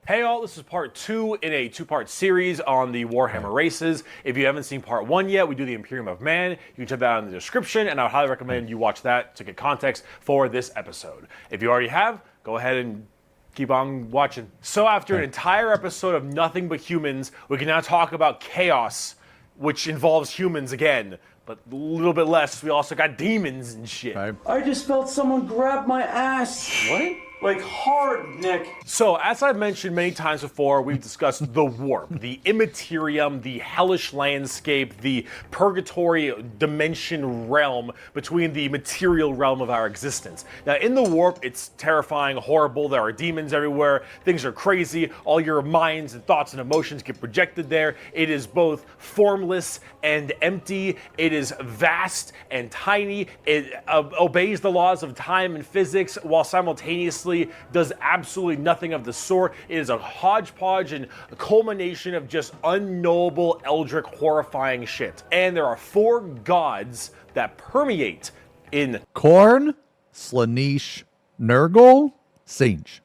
Hey all, this is part 2 in a 2-part series on the Warhammer races. If you haven't seen part 1 yet, we do the Imperium of Man. You can check that out in the description, and I would highly recommend you watch that to get context for this episode. If you already have, go ahead and keep on watching. So after an entire episode of nothing but humans, we can now talk about chaos, which involves humans again, but a little bit less. We also got demons and shit. I just felt someone grab my ass. What? Like hard, Nick. So, as I've mentioned many times before, we've discussed the warp, the immaterium, the hellish landscape, the purgatory dimension realm between the material realm of our existence. Now, in the warp, it's terrifying, horrible, there are demons everywhere, things are crazy, all your minds and thoughts and emotions get projected there. It is both formless and empty, it is vast and tiny, it obeys the laws of time and physics while simultaneously does absolutely nothing of the sort. It is a hodgepodge and a culmination of just unknowable, eldritch, horrifying shit. And there are 4 gods that permeate in Khorne, Slaanesh, Nurgle, Tzeentch.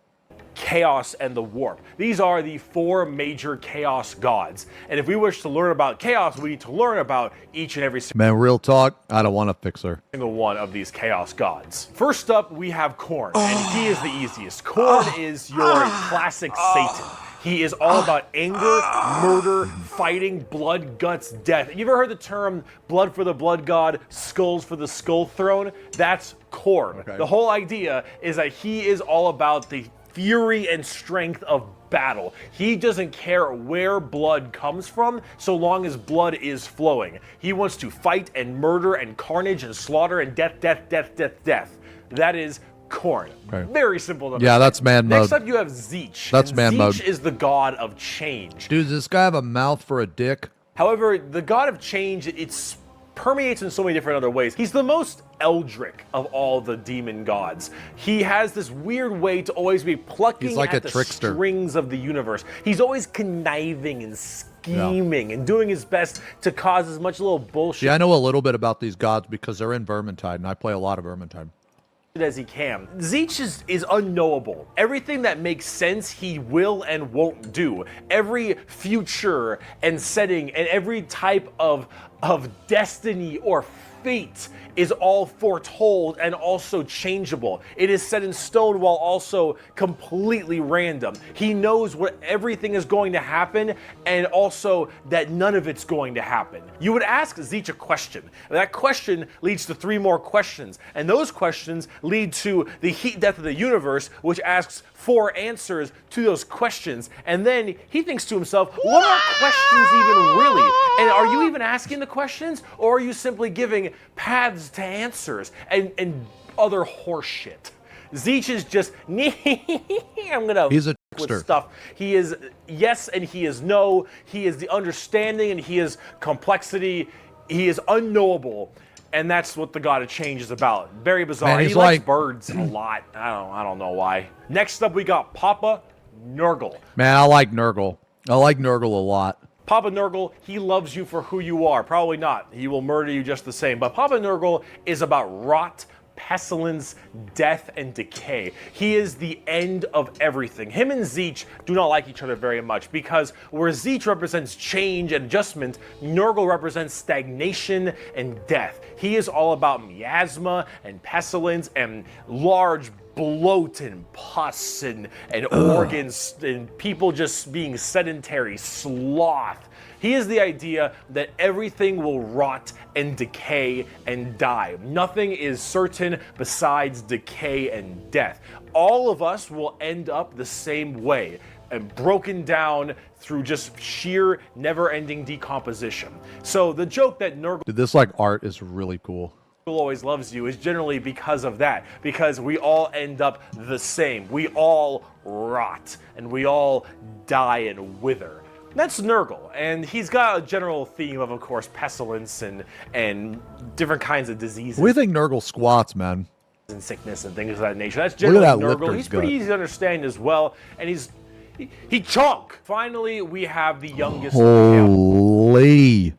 chaos and the warp. These are the 4 major chaos gods. And if we wish to learn about chaos, we need to learn about each and every Man, real talk, I don't want to fix her. single one of these chaos gods. First up, we have Khorne, and he is the easiest. Khorne is your classic Satan. He is all about anger, murder, fighting, blood, guts, death. You ever heard the term blood for the blood god, skulls for the skull throne? That's Khorne. Okay. The whole idea is that he is all about the fury and strength of battle. He doesn't care where blood comes from so long as blood is flowing. He wants to fight and murder and carnage and slaughter and death, death, death, death, death. That is Khorne. Okay. Very simple to Yeah, understand. that's man mode. Next up you have Tzeentch. That's and man mode. Tzeentch is the god of change. Dude, does this guy have a mouth for a dick? However, the god of change, it's permeates in so many different other ways. He's the most eldritch of all the demon gods. He has this weird way to always be plucking He's like at a the trickster. strings of the universe. He's always conniving and scheming and doing his best to cause as much little bullshit Yeah, I know a little bit about these gods because they're in Vermintide, and I play a lot of Vermintide. as he can. Tzeentch is unknowable. Everything that makes sense, he will and won't do. Every future and setting and every type of destiny or fate is all foretold and also changeable. It is set in stone while also completely random. He knows what everything is going to happen and also that none of it's going to happen. You would ask Tzeentch a question. That question leads to 3 more questions. And those questions lead to the heat death of the universe, which asks 4 answers to those questions. And then he thinks to himself, what are questions even really? And are you even asking the questions? Or are you simply giving paths to answers and other horse shit? Tzeentch is just, I'm gonna He's a with trickster. stuff. He is yes and he is no. He is the understanding and he is complexity. He is unknowable. And that's what the God of Change is about. Very bizarre. Man, And he he's likes like- birds a lot. I don't know why. Next up, we got Papa Nurgle. Man, I like Nurgle. I like Nurgle a lot. Papa Nurgle, he loves you for who you are. Probably not. He will murder you just the same. But Papa Nurgle is about rot, pestilence, death, and decay. He is the end of everything. Him and Tzeentch do not like each other very much because where Tzeentch represents change and adjustment, Nurgle represents stagnation and death. He is all about miasma and pestilence and large bloat and pus and organs and people just being sedentary, sloth. He is the idea that everything will rot and decay and die. Nothing is certain besides decay and death. All of us will end up the same way, and broken down through just sheer never-ending decomposition. So the joke that Nurgle Dude, this like art is really cool. always loves you is generally because of that, because we all end up the same. We all rot and we all die and wither. That's Nurgle, and he's got a general theme of course, pestilence and different kinds of diseases What do you think Nurgle squats, man? and sickness and things of that nature. That's Look generally at that Nurgle. lifter's He's pretty gut. easy to understand as well, and he chunk. Finally, we have the youngest. Holy.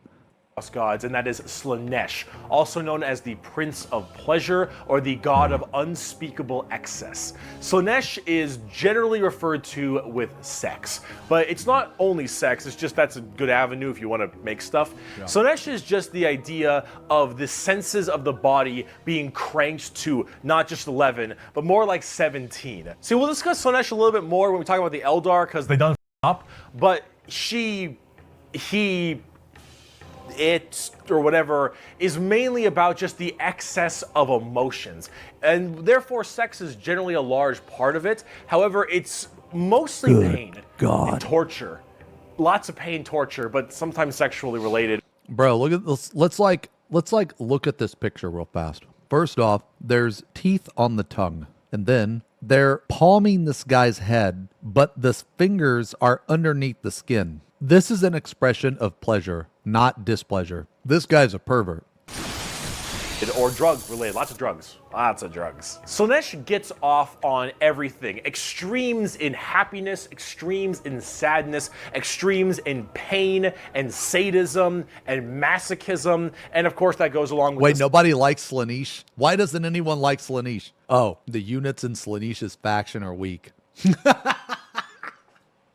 gods, and that is Slaanesh, also known as the Prince of Pleasure or the God of Unspeakable Excess. Slaanesh is generally referred to with sex, but it's not only sex, it's just that's a good avenue if you want to make stuff. Yeah. Slaanesh is just the idea of the senses of the body being cranked to not just 11, but more like 17. See, we'll discuss Slaanesh a little bit more when we talk about the Eldar, because they done up, but it or whatever is mainly about just the excess of emotions, and therefore sex is generally a large part of it. However, it's mostly pain and torture, lots of pain, torture, but sometimes sexually related. Bro, look at this. Let's look at this picture real fast. First off, there's teeth on the tongue, and then they're palming this guy's head, but the fingers are underneath the skin. This is an expression of pleasure, not displeasure. This guy's a pervert. Or drugs related, lots of drugs. Slaanesh gets off on everything. Extremes in happiness, extremes in sadness, extremes in pain and sadism and masochism, and of course that goes along with Wait, nobody likes Slaanesh? Why doesn't anyone like Slaanesh? Oh, the units in Slaanesh's faction are weak.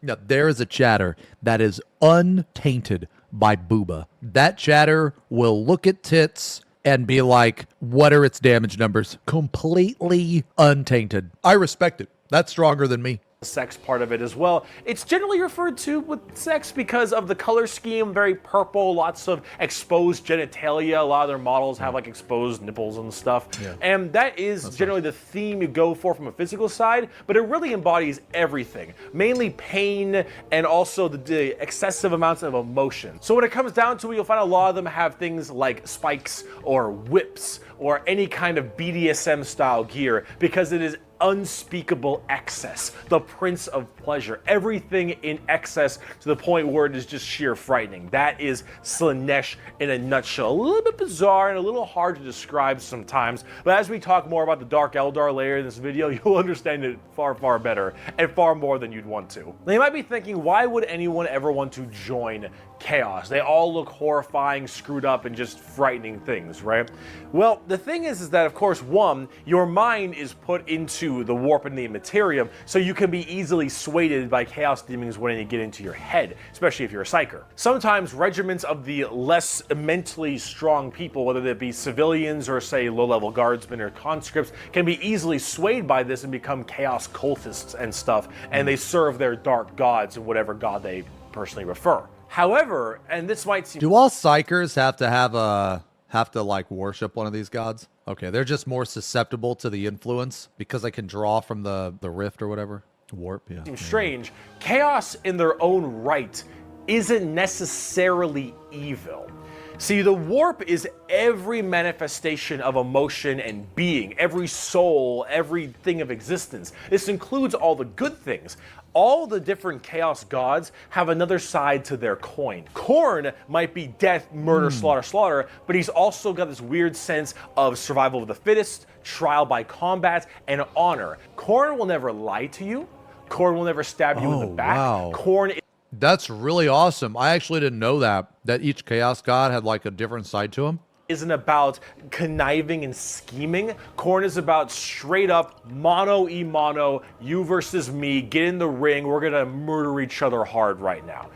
Now, there is a chatter that is untainted by booba. That chatter will look at tits and be like, what are its damage numbers? Completely untainted. I respect it. That's stronger than me. Sex part of it as well. It's generally referred to with sex because of the color scheme, very purple, lots of exposed genitalia. A lot of their models have like exposed nipples and stuff. Yeah. And that is generally the theme you go for from a physical side, but it really embodies everything, mainly pain and also the excessive amounts of emotion. So when it comes down to it, you'll find a lot of them have things like spikes or whips or any kind of BDSM style gear because it is unspeakable excess, the Prince of Pleasure, everything in excess to the point where it is just sheer frightening. That is Slaanesh in a nutshell. A little bit bizarre and a little hard to describe sometimes, but as we talk more about the Dark Eldar later in this video, you'll understand it far, far better and far more than you'd want to. Now you might be thinking, why would anyone ever want to join Chaos? They all look horrifying, screwed up, and just frightening things, right? Well, the thing is that, of course, one, your mind is put into the warp and the immaterium, so you can be easily swayed by chaos demons when they get into your head, especially if you're a psyker. Sometimes regiments of the less mentally strong people, whether they be civilians or, say, low-level guardsmen or conscripts, can be easily swayed by this and become chaos cultists and stuff, and they serve their dark gods and whatever god they personally prefer. However, and this might seem... Do all psychers have to like worship one of these gods? Okay, they're just more susceptible to the influence because they can draw from the rift or whatever. Warp, yeah. Seems strange. Chaos in their own right isn't necessarily evil. See, the warp is every manifestation of emotion and being, every soul, everything of existence. This includes all the good things. All the different chaos gods have another side to their coin. Khorne might be death, murder, slaughter, slaughter, but he's also got this weird sense of survival of the fittest, trial by combat, and honor. Khorne will never lie to you. Khorne will never stab you in the back. Wow. Khorne That's really awesome. I actually didn't know that each chaos god had like a different side to him. Isn't about conniving and scheming. Khorne is about straight up mano-y-mano, you versus me, get in the ring, we're gonna murder each other hard right now.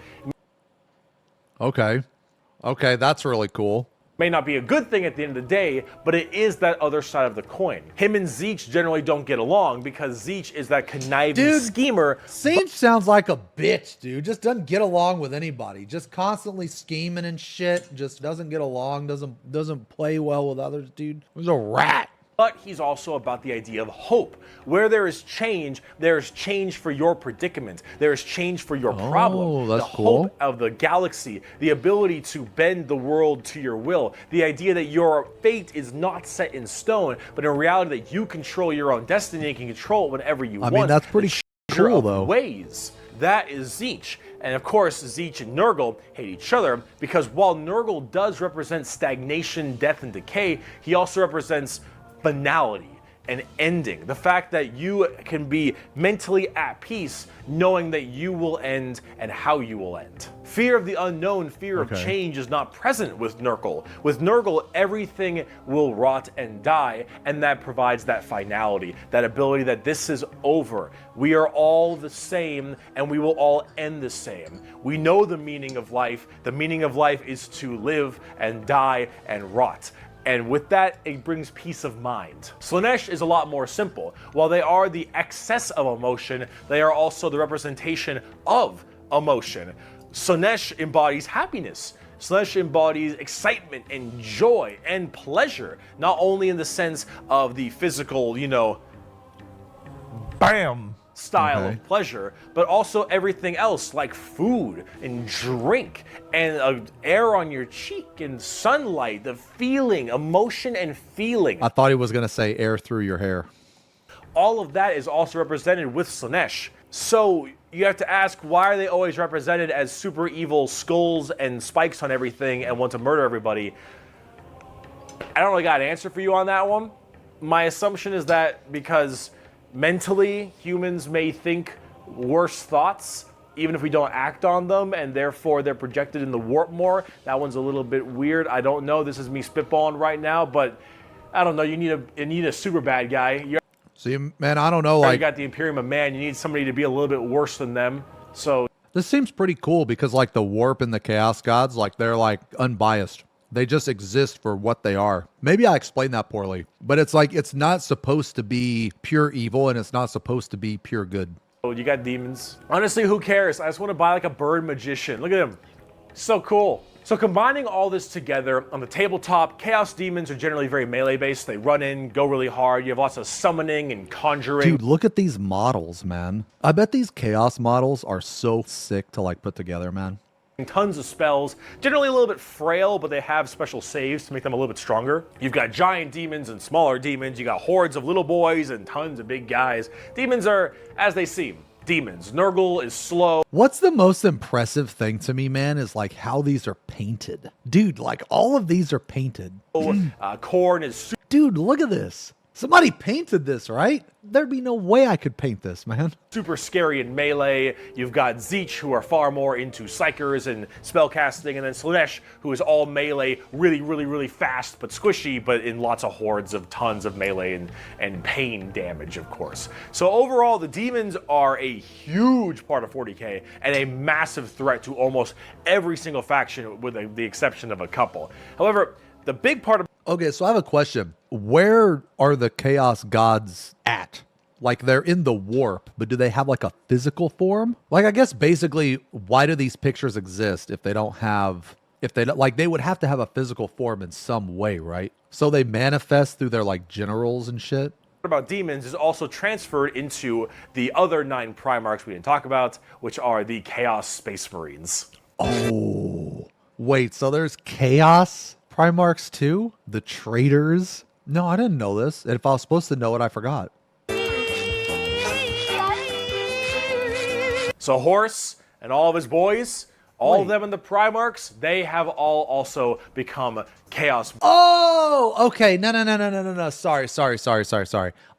Okay, that's really cool. May not be a good thing at the end of the day, but it is that other side of the coin. Him and Tzeentch generally don't get along because Tzeentch is that conniving schemer. Tzeentch sounds like a bitch, dude. Just doesn't get along with anybody. Just constantly scheming and shit. Just doesn't get along. Doesn't play well with others, dude. He's a rat. But he's also about the idea of hope. Where there is change for your predicament. There is change for your problem. That's the cool. Hope of the galaxy, the ability to bend the world to your will, the idea that your fate is not set in stone, but in reality that you control your own destiny and can control it whenever you want. I mean, that's pretty cool, though. Ways. That is Tzeentch. And of course, Tzeentch and Nurgle hate each other because while Nurgle does represent stagnation, death, and decay, he also represents finality and ending. The fact that you can be mentally at peace knowing that you will end and how you will end. Fear of the unknown, fear of change is not present with Nurgle. With Nurgle, everything will rot and die, and that provides that finality, that ability that this is over. We are all the same, and we will all end the same. We know the meaning of life. The meaning of life is to live and die and rot. And with that, it brings peace of mind. Slaanesh is a lot more simple. While they are the excess of emotion, they are also the representation of emotion. Slaanesh embodies happiness. Slaanesh embodies excitement and joy and pleasure, not only in the sense of the physical, you know, bam style of pleasure, but also everything else like food and drink and air on your cheek and sunlight, the feeling, emotion and feeling. I thought he was going to say air through your hair. All of that is also represented with Slaanesh. So you have to ask, why are they always represented as super evil skulls and spikes on everything and want to murder everybody? I don't really got an answer for you on that one. My assumption is that because mentally humans may think worse thoughts even if we don't act on them, and therefore they're projected in the warp more. That one's a little bit weird. I don't know. This is me spitballing right now, but I don't know. You need a super bad guy. See, man, I don't know. You got the Imperium of Man. You need somebody to be a little bit worse than them. So this seems pretty cool because like the warp and the chaos gods, like they're like unbiased. They just exist for what they are. Maybe I explained that poorly, but it's like it's not supposed to be pure evil and it's not supposed to be pure good. You got demons. Honestly, who cares? I just want to buy like a bird magician. Look at him. So cool. So combining all this together, on the tabletop, Chaos Demons are generally very melee-based. They run in, go really hard. You have lots of summoning and conjuring. Dude, look at these models, man. I bet these Chaos models are so sick to like put together, man. Tons of spells, generally a little bit frail, but they have special saves to make them a little bit stronger. You've got giant demons and smaller demons. You got hordes of little boys and tons of big guys. Demons are as they seem. Demons. Nurgle is slow. What's the most impressive thing to me, man, is like how these are painted. Dude, like all of these are painted. Khorne is... Dude, look at this. Somebody painted this, right? There'd be no way I could paint this, man. Super scary in melee. You've got Tzeentch, who are far more into psychers and spellcasting, and then Slaanesh, who is all melee, really, really, really fast, but squishy, but in lots of hordes of tons of melee and pain damage, of course. So overall, the demons are a huge part of 40k and a massive threat to almost every single faction, with the exception of a couple. However, the big part of... Okay, so I have a question. Where are the Chaos Gods at? Like, they're in the warp, but do they have, like, a physical form? Like, I guess, basically, why do these pictures exist if they don't have... Like, they would have to have a physical form in some way, right? So they manifest through their, like, generals and shit? About demons is also transferred into the other 9 Primarchs we didn't talk about, which are the Chaos Space Marines. Oh. Wait, so there's Chaos Primarchs too? The traitors? No, I didn't know this. And if I was supposed to know it, I forgot. So Horse and all of his boys, all of them in the Primarchs, they have all also become Chaos. Oh, okay. No. Sorry.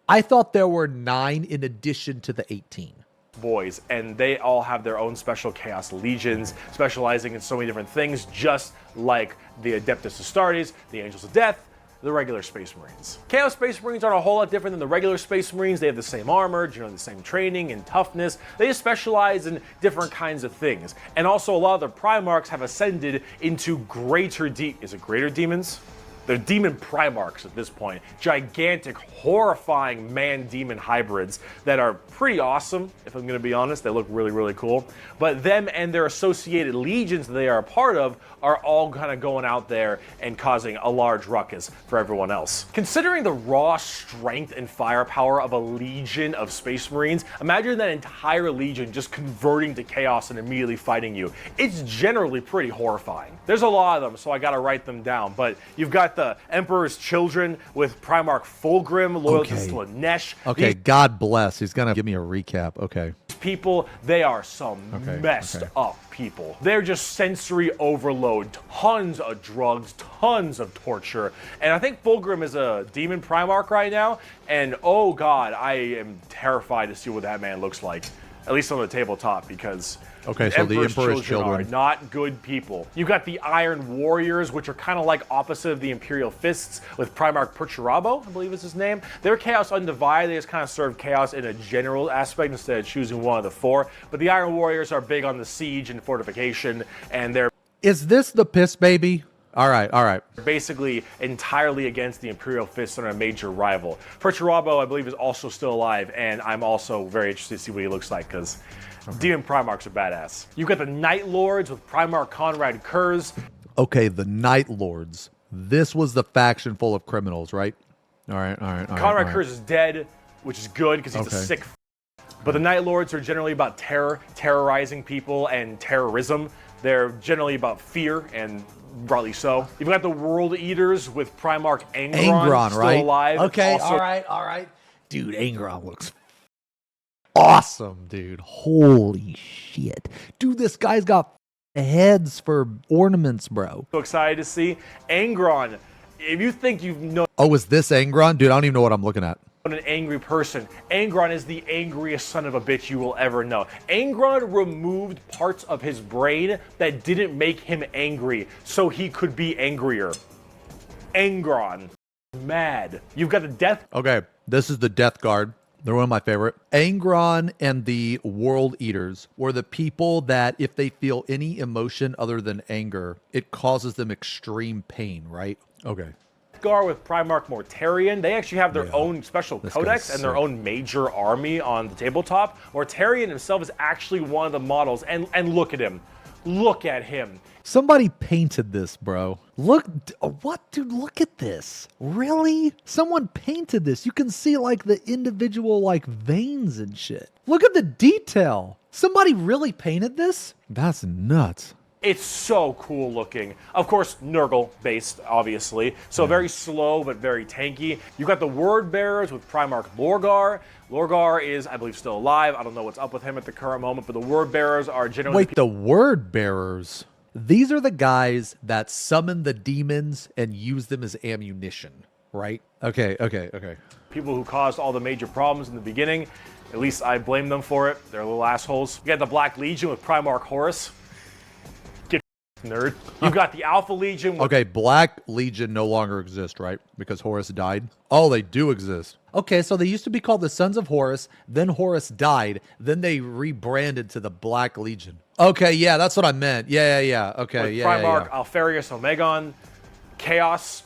I thought there were 9 in addition to the 18. Boys, and they all have their own special Chaos Legions, specializing in so many different things, just like the Adeptus Astartes, the Angels of Death, the regular Space Marines. Chaos Space Marines aren't a whole lot different than the regular Space Marines. They have the same armor, generally the same training and toughness. They just specialize in different kinds of things. And also a lot of the Primarchs have ascended into greater demons? They're demon Primarchs at this point. Gigantic, horrifying man-demon hybrids that are pretty awesome, if I'm going to be honest. They look really, really cool. But them and their associated legions that they are a part of are all kind of going out there and causing a large ruckus for everyone else. Considering the raw strength and firepower of a legion of Space Marines, imagine that entire legion just converting to chaos and immediately fighting you. It's generally pretty horrifying. There's a lot of them, so I gotta write them down, but you've got the Emperor's Children with Primarch Fulgrim, loyal to Slaanesh. Okay, God bless. He's gonna give me a recap. Okay. People, they are some messed up people. They're just sensory overload, tons of drugs, tons of torture. And I think Fulgrim is a demon Primarch right now, and oh god, I am terrified to see what that man looks like. at least on the tabletop, because Okay, so the Emperor's children are not good people. You've got the Iron Warriors, which are kind of like opposite of the Imperial Fists, with Primarch Perturabo, I believe is his name. They're Chaos Undivided. They just kind of serve Chaos in a general aspect instead of choosing one of the four. But the Iron Warriors are big on the siege and fortification, and they're Is this the piss baby? All right, all right. basically entirely against the Imperial Fists and a major rival. Perturabo, I believe, is also still alive, and I'm also very interested to see what he looks like, because Demon Primarchs are badass. You've got the Night Lords with Primarch Conrad Kurz. Okay, the Night Lords. This was the faction full of criminals, right? All right, all right, all right. Conrad all right. Kurz is dead, which is good, because he's a sick But the Night Lords are generally about terror, terrorizing people, and terrorism. They're generally about fear, and rightly so. You've got the World Eaters with Primarch Angron still right? alive. Okay, Also, all right, all right. Dude, Angron looks awesome, dude. Holy shit. Dude, this guy's got heads for ornaments, bro. so excited to see. Angron, if you think you've known Oh, is this Angron? Dude, I don't even know what I'm looking at. an angry person, Angron is the angriest son of a bitch you will ever know. Angron removed parts of his brain that didn't make him angry, so he could be angrier. Angron. Mad. You've got the Death Okay, this is the Death Guard. They're one of my favorite. Angron and the World Eaters were the people that if they feel any emotion other than anger, it causes them extreme pain, right? Okay. Guard with Primarch Mortarion. They actually have their own special This codex guy's and their sick. own major army on the tabletop. Mortarion himself is actually one of the models, and look at him. Look at him. Somebody painted this, bro. Look, what, dude? Look at this. Really? Someone painted this. You can see like the individual like veins and shit. Look at the detail. Somebody really painted this? That's nuts. It's so cool looking. Of course, Nurgle based, obviously. So very slow, but very tanky. You've got the Word Bearers with Primarch Lorgar. Lorgar is, I believe, still alive. I don't know what's up with him at the current moment, but the Word Bearers are generally Wait, the Word Bearers. These are the guys that summon the demons and use them as ammunition, right? Okay. people who caused all the major problems in the beginning. At least I blame them for it. They're little assholes. You got the Black Legion with Primarch Horus. Get nerd. You've got the Alpha Legion with Okay, Black Legion no longer exists, right? Because Horus died? Oh, they do exist. Okay, so they used to be called the Sons of Horus, then Horus died, then they rebranded to the Black Legion. Okay, yeah, that's what I meant. Yeah. Okay, with yeah, Primarch yeah. Alfarius Omegon, Chaos,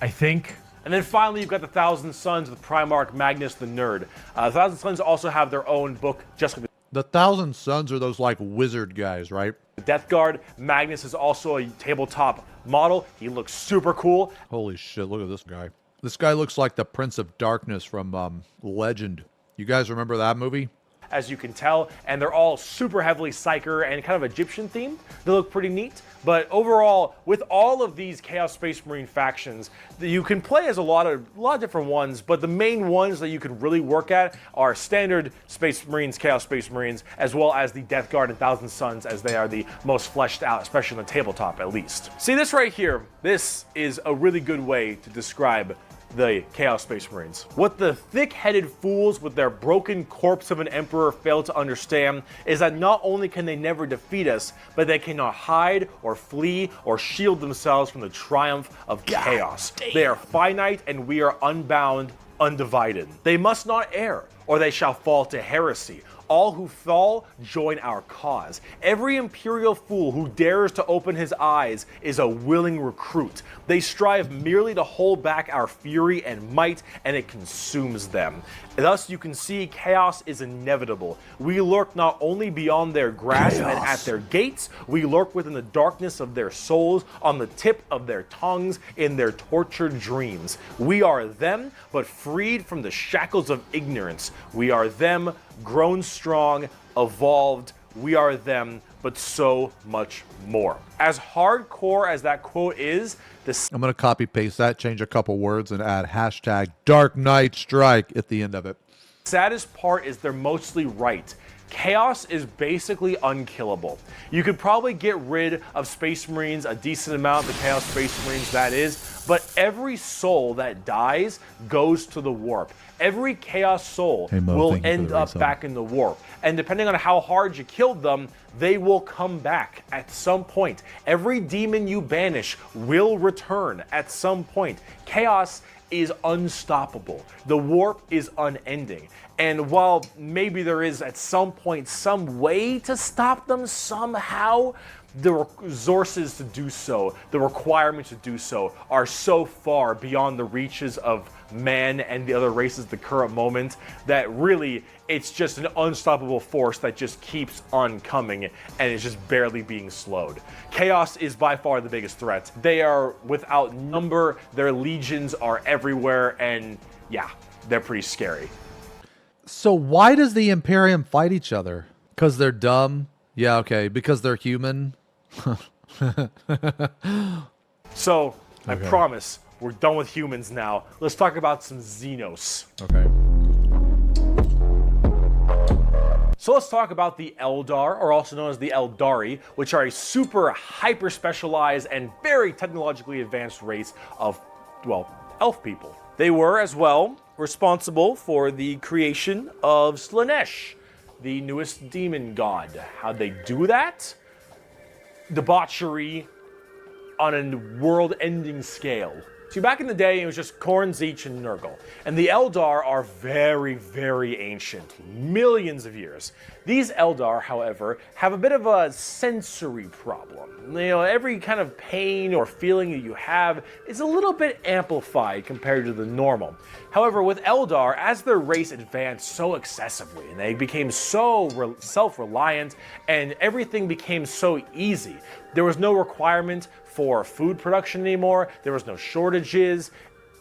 I think. And then finally, you've got the Thousand Sons with Primarch Magnus the Nerd. The Thousand Sons also have their own book, just like The Thousand Sons are those, like, wizard guys, right? the Death Guard. Magnus is also a tabletop model. He looks super cool. Holy shit, look at this guy. This guy looks like the Prince of Darkness from Legend. You guys remember that movie? As you can tell, and they're all super heavily Psyker and kind of Egyptian themed. They look pretty neat, but overall, with all of these Chaos Space Marine factions, you can play as a lot of different ones, but the main ones that you can really work at are standard Space Marines, Chaos Space Marines, as well as the Death Guard and Thousand Sons, as they are the most fleshed out, especially on the tabletop at least. See this right here? This is a really good way to describe the Chaos Space Marines. What the thick-headed fools with their broken corpse of an emperor fail to understand is that not only can they never defeat us, but they cannot hide or flee or shield themselves from the triumph of chaos. They are finite and we are unbound, undivided. They must not err, or they shall fall to heresy. All who fall join our cause. Every imperial fool who dares to open his eyes is a willing recruit. They strive merely to hold back our fury and might, and it consumes them. Thus, you can see chaos is inevitable. We lurk not only beyond their grasp and at their gates, we lurk within the darkness of their souls, on the tip of their tongues, in their tortured dreams. We are them, but freed from the shackles of ignorance. We are them, grown strong, evolved. We are them, but so much more. As hardcore as that quote is, I'm going to copy paste that, change a couple words, and add hashtag Dark Knight Strike at the end of it. saddest part is they're mostly right. Chaos is basically unkillable. You could probably get rid of Space Marines, a decent amount, the Chaos Space Marines that is, but every soul that dies goes to the warp. Every Chaos soul will end up back in the warp. And depending on how hard you killed them, they will come back at some point. Every demon you banish will return at some point. Chaos is unstoppable. The warp is unending. And while maybe there is at some point some way to stop them somehow, the resources to do so, the requirements to do so, are so far beyond the reaches of man and the other races at the current moment that really it's just an unstoppable force that just keeps on coming and is just barely being slowed. Chaos is by far the biggest threat. They are without number, their legions are everywhere, and yeah, they're pretty scary. So why does the Imperium fight each other? Because they're dumb? Yeah, okay. Because they're human? So, I promise, we're done with humans now. Let's talk about some Xenos. Okay. So let's talk about the Eldar, or also known as the Eldari, which are a super hyper-specialized and very technologically advanced race of, well, elf people. They were, as well, responsible for the creation of Slaanesh, the newest demon god. How'd they do that? Debauchery on a world-ending scale. See, back in the day, it was just Khorne, Tzeentch, and Nurgle. And the Eldar are very, very ancient, millions of years. These Eldar, however, have a bit of a sensory problem. You know, every kind of pain or feeling that you have is a little bit amplified compared to the normal. However, with Eldar, as their race advanced so excessively, and they became so self-reliant, and everything became so easy, there was no requirement for food production anymore, there was no shortages,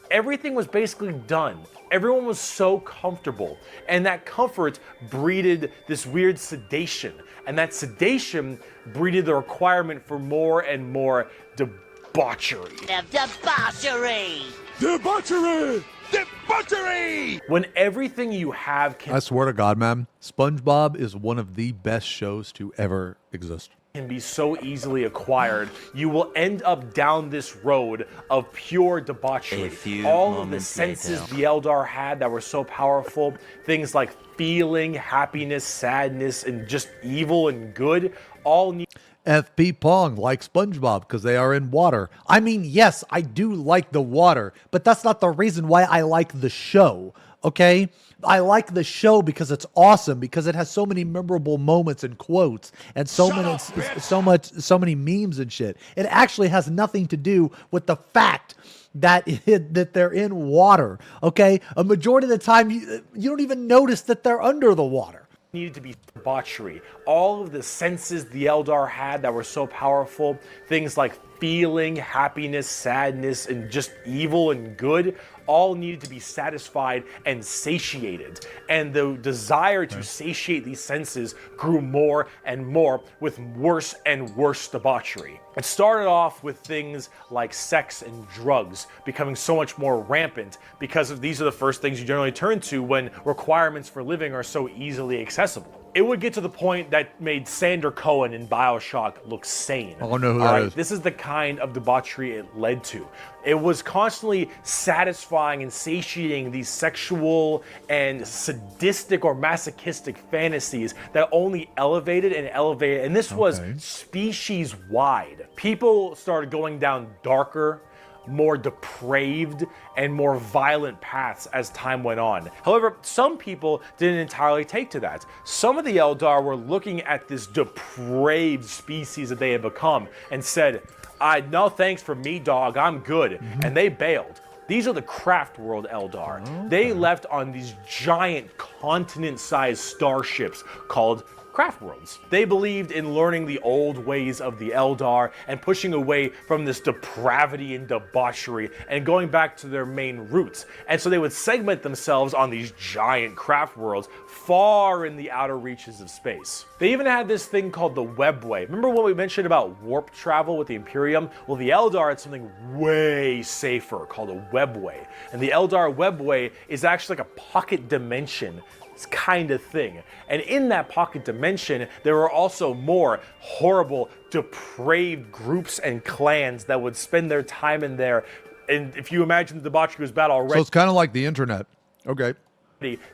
everything was basically done. Everyone was so comfortable, and that comfort breeded this weird sedation, and that sedation breeded the requirement for more and more debauchery. Debauchery! Debauchery! Debauchery! When everything you have I swear to God, man, SpongeBob is one of the best shows to ever exist. Can be so easily acquired, you will end up down this road of pure debauchery. All of the senses the Eldar had that were so powerful, things like feeling, happiness, sadness, and just evil and good, all need FP Pong like SpongeBob because they are in water. I mean, yes, I do like the water, but that's not the reason why I like the show, okay? I like the show because it's awesome, because it has so many memorable moments and quotes and so many memes and shit. It actually has nothing to do with the fact that that they're in water, okay? A majority of the time, you don't even notice that they're under the water. Needed to be debauchery. All of the senses the Eldar had that were so powerful, things like feeling, happiness, sadness, and just evil and good, all needed to be satisfied and satiated. And the desire to satiate these senses grew more and more with worse and worse debauchery. It started off with things like sex and drugs becoming so much more rampant because these are the first things you generally turn to when requirements for living are so easily accessible. It would get to the point that made Sander Cohen in BioShock look sane. I don't know who that is. This is the kind of debauchery it led to. It was constantly satisfying and satiating these sexual and sadistic or masochistic fantasies that only elevated and elevated. And this was species-wide. People started going down darker, more depraved, and more violent paths as time went on. However, some people didn't entirely take to that. Some of the Eldar were looking at this depraved species that they had become and said, no thanks for me, dog, I'm good. And they bailed. These are the Craftworld Eldar. They left on these giant continent-sized starships called Craftworlds. They believed in learning the old ways of the Eldar and pushing away from this depravity and debauchery and going back to their main roots. And so they would segment themselves on these giant craft worlds far in the outer reaches of space. They even had this thing called the Webway. Remember what we mentioned about warp travel with the Imperium? Well, the Eldar had something way safer called a Webway. And the Eldar Webway is actually like a pocket dimension kind of thing. And in that pocket dimension, there were also more horrible, depraved groups and clans that would spend their time in there. And if you imagine the debauchery was bad already, So it's kind of like the internet. Okay.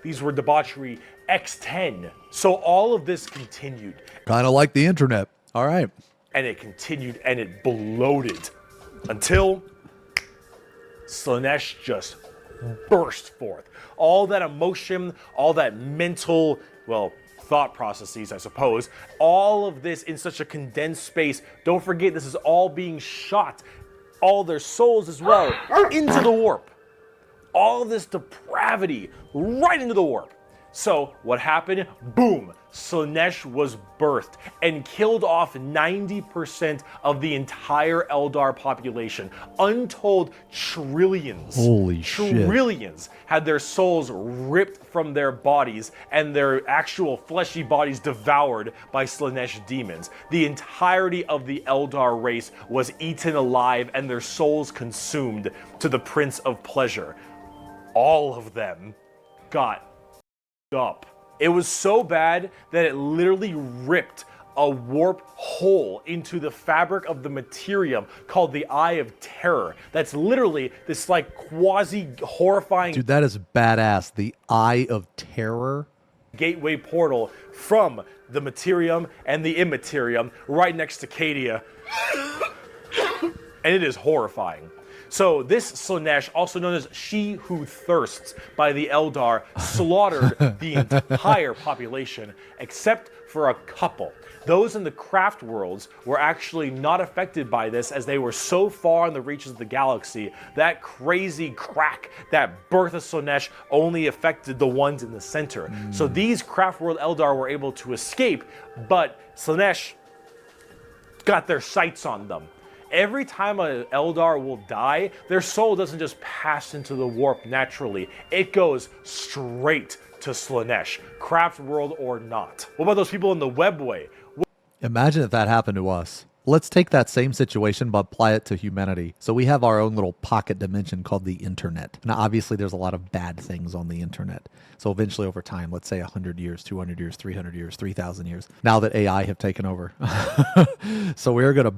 these were debauchery X10. So all of this continued. Kind of like the internet. All right. And it continued and it bloated until Slaanesh just burst forth. All that emotion, all that mental, well, thought processes, I suppose, all of this in such a condensed space. Don't forget, this is all being shot, all their souls as well, into the warp. All this depravity right into the warp. So what happened? Boom! Slaanesh was birthed and killed off 90% of the entire Eldar population. Untold trillions. Holy shit. Trillions had their souls ripped from their bodies and their actual fleshy bodies devoured by Slaanesh demons. The entirety of the Eldar race was eaten alive and their souls consumed to the Prince of Pleasure. All of them got up. It was so bad that it literally ripped a warp hole into the fabric of the materium called the Eye of Terror. That's literally this like quasi horrifying Dude, that is badass. The Eye of Terror. gateway portal from the materium and the immaterium right next to Cadia. And it is horrifying. So this Slaanesh, also known as She Who Thirsts by the Eldar, slaughtered the entire population except for a couple. Those in the craft worlds were actually not affected by this as they were so far in the reaches of the galaxy. That crazy crack, that birth of Slaanesh only affected the ones in the center. So these Craftworld Eldar were able to escape, but Slaanesh got their sights on them. Every time an Eldar will die, their soul doesn't just pass into the warp naturally. It goes straight to Slaanesh, Craftworld or not. What about those people in the webway? Imagine if that happened to us. Let's take that same situation but apply it to humanity. So we have our own little pocket dimension called the internet. Now, obviously, there's a lot of bad things on the internet. So eventually over time, let's say 100 years, 200 years, 300 years, 3,000 years, now that AI have taken over. So we're going to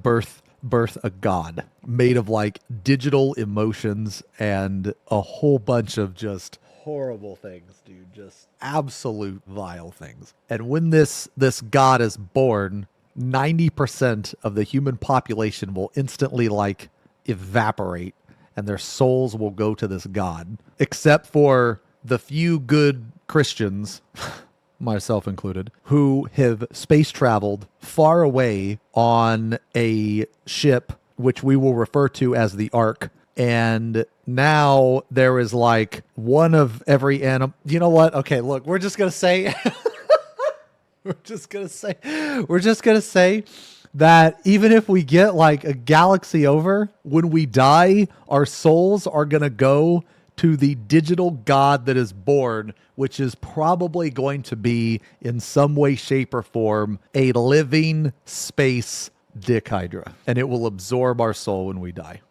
birth a god made of like digital emotions and a whole bunch of just horrible things, dude. Just absolute vile things. And when this god is born, 90% of the human population will instantly like evaporate and their souls will go to this god, except for the few good Christians, myself included, who have space traveled far away on a ship, which we will refer to as the Ark. And now there is like one of every animal. You know what? Okay, look, we're just going to say, we're just going to say that even if we get like a galaxy over, when we die, our souls are going to go to the digital god that is born, which is probably going to be in some way, shape, or form a living space dick hydra, and it will absorb our soul when we die.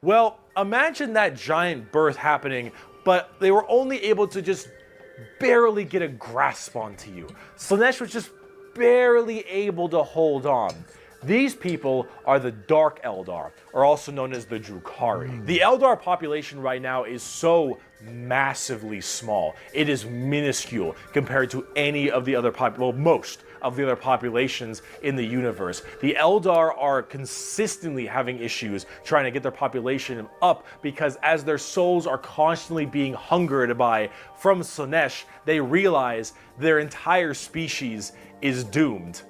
Well, imagine that giant birth happening, but they were only able to just barely get a grasp onto you. Slaanesh was just barely able to hold on. These people are the Dark Eldar, or also known as the Drukhari. The Eldar population right now is so massively small. It is minuscule compared to any of the other most of the other populations in the universe. The Eldar are consistently having issues trying to get their population up because as their souls are constantly being hungered by from Slaanesh, they realize their entire species is doomed.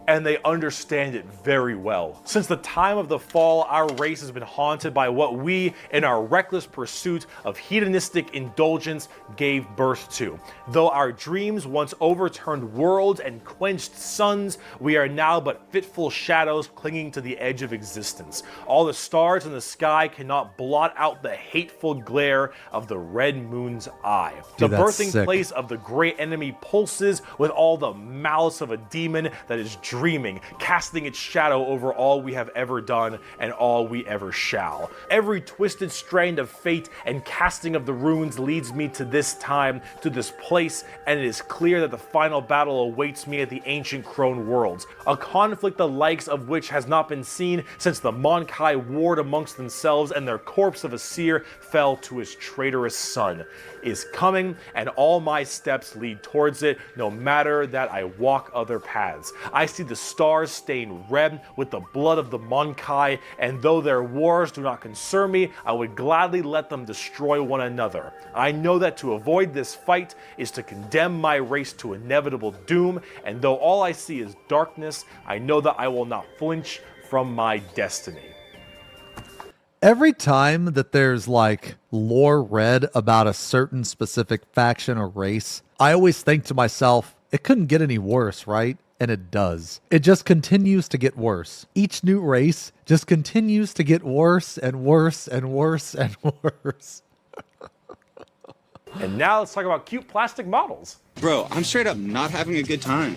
And they understand it very well. Since the time of the fall, our race has been haunted by what we, in our reckless pursuit of hedonistic indulgence, gave birth to. Though our dreams once overturned worlds and quenched suns, we are now but fitful shadows clinging to the edge of existence. All the stars in the sky cannot blot out the hateful glare of the red moon's eye. Dude, the that's birthing sick. place of the great enemy pulses with all the malice of a demon that is dreaming, casting its shadow over all we have ever done and all we ever shall. Every twisted strand of fate and casting of the runes leads me to this time, to this place, and it is clear that the final battle awaits me at the ancient Khorne worlds, a conflict the likes of which has not been seen since the Mon-Kai warred amongst themselves and their corpse of a seer fell to his traitorous son, is coming, and all my steps lead towards it, no matter that I walk other paths. I see the stars stained red with the blood of the Mon-Kai, and though their wars do not concern me, I would gladly let them destroy one another. I know that to avoid this fight is to condemn my race to inevitable doom, and though all I see is darkness, I know that I will not flinch from my destiny. Every time that there's like lore read about a certain specific faction or race, I always think to myself, it couldn't get any worse, right? And it does. It just continues to get worse. Each new race just continues to get worse and worse and worse and worse. And now let's talk about cute plastic models. Bro, I'm straight up not having a good time.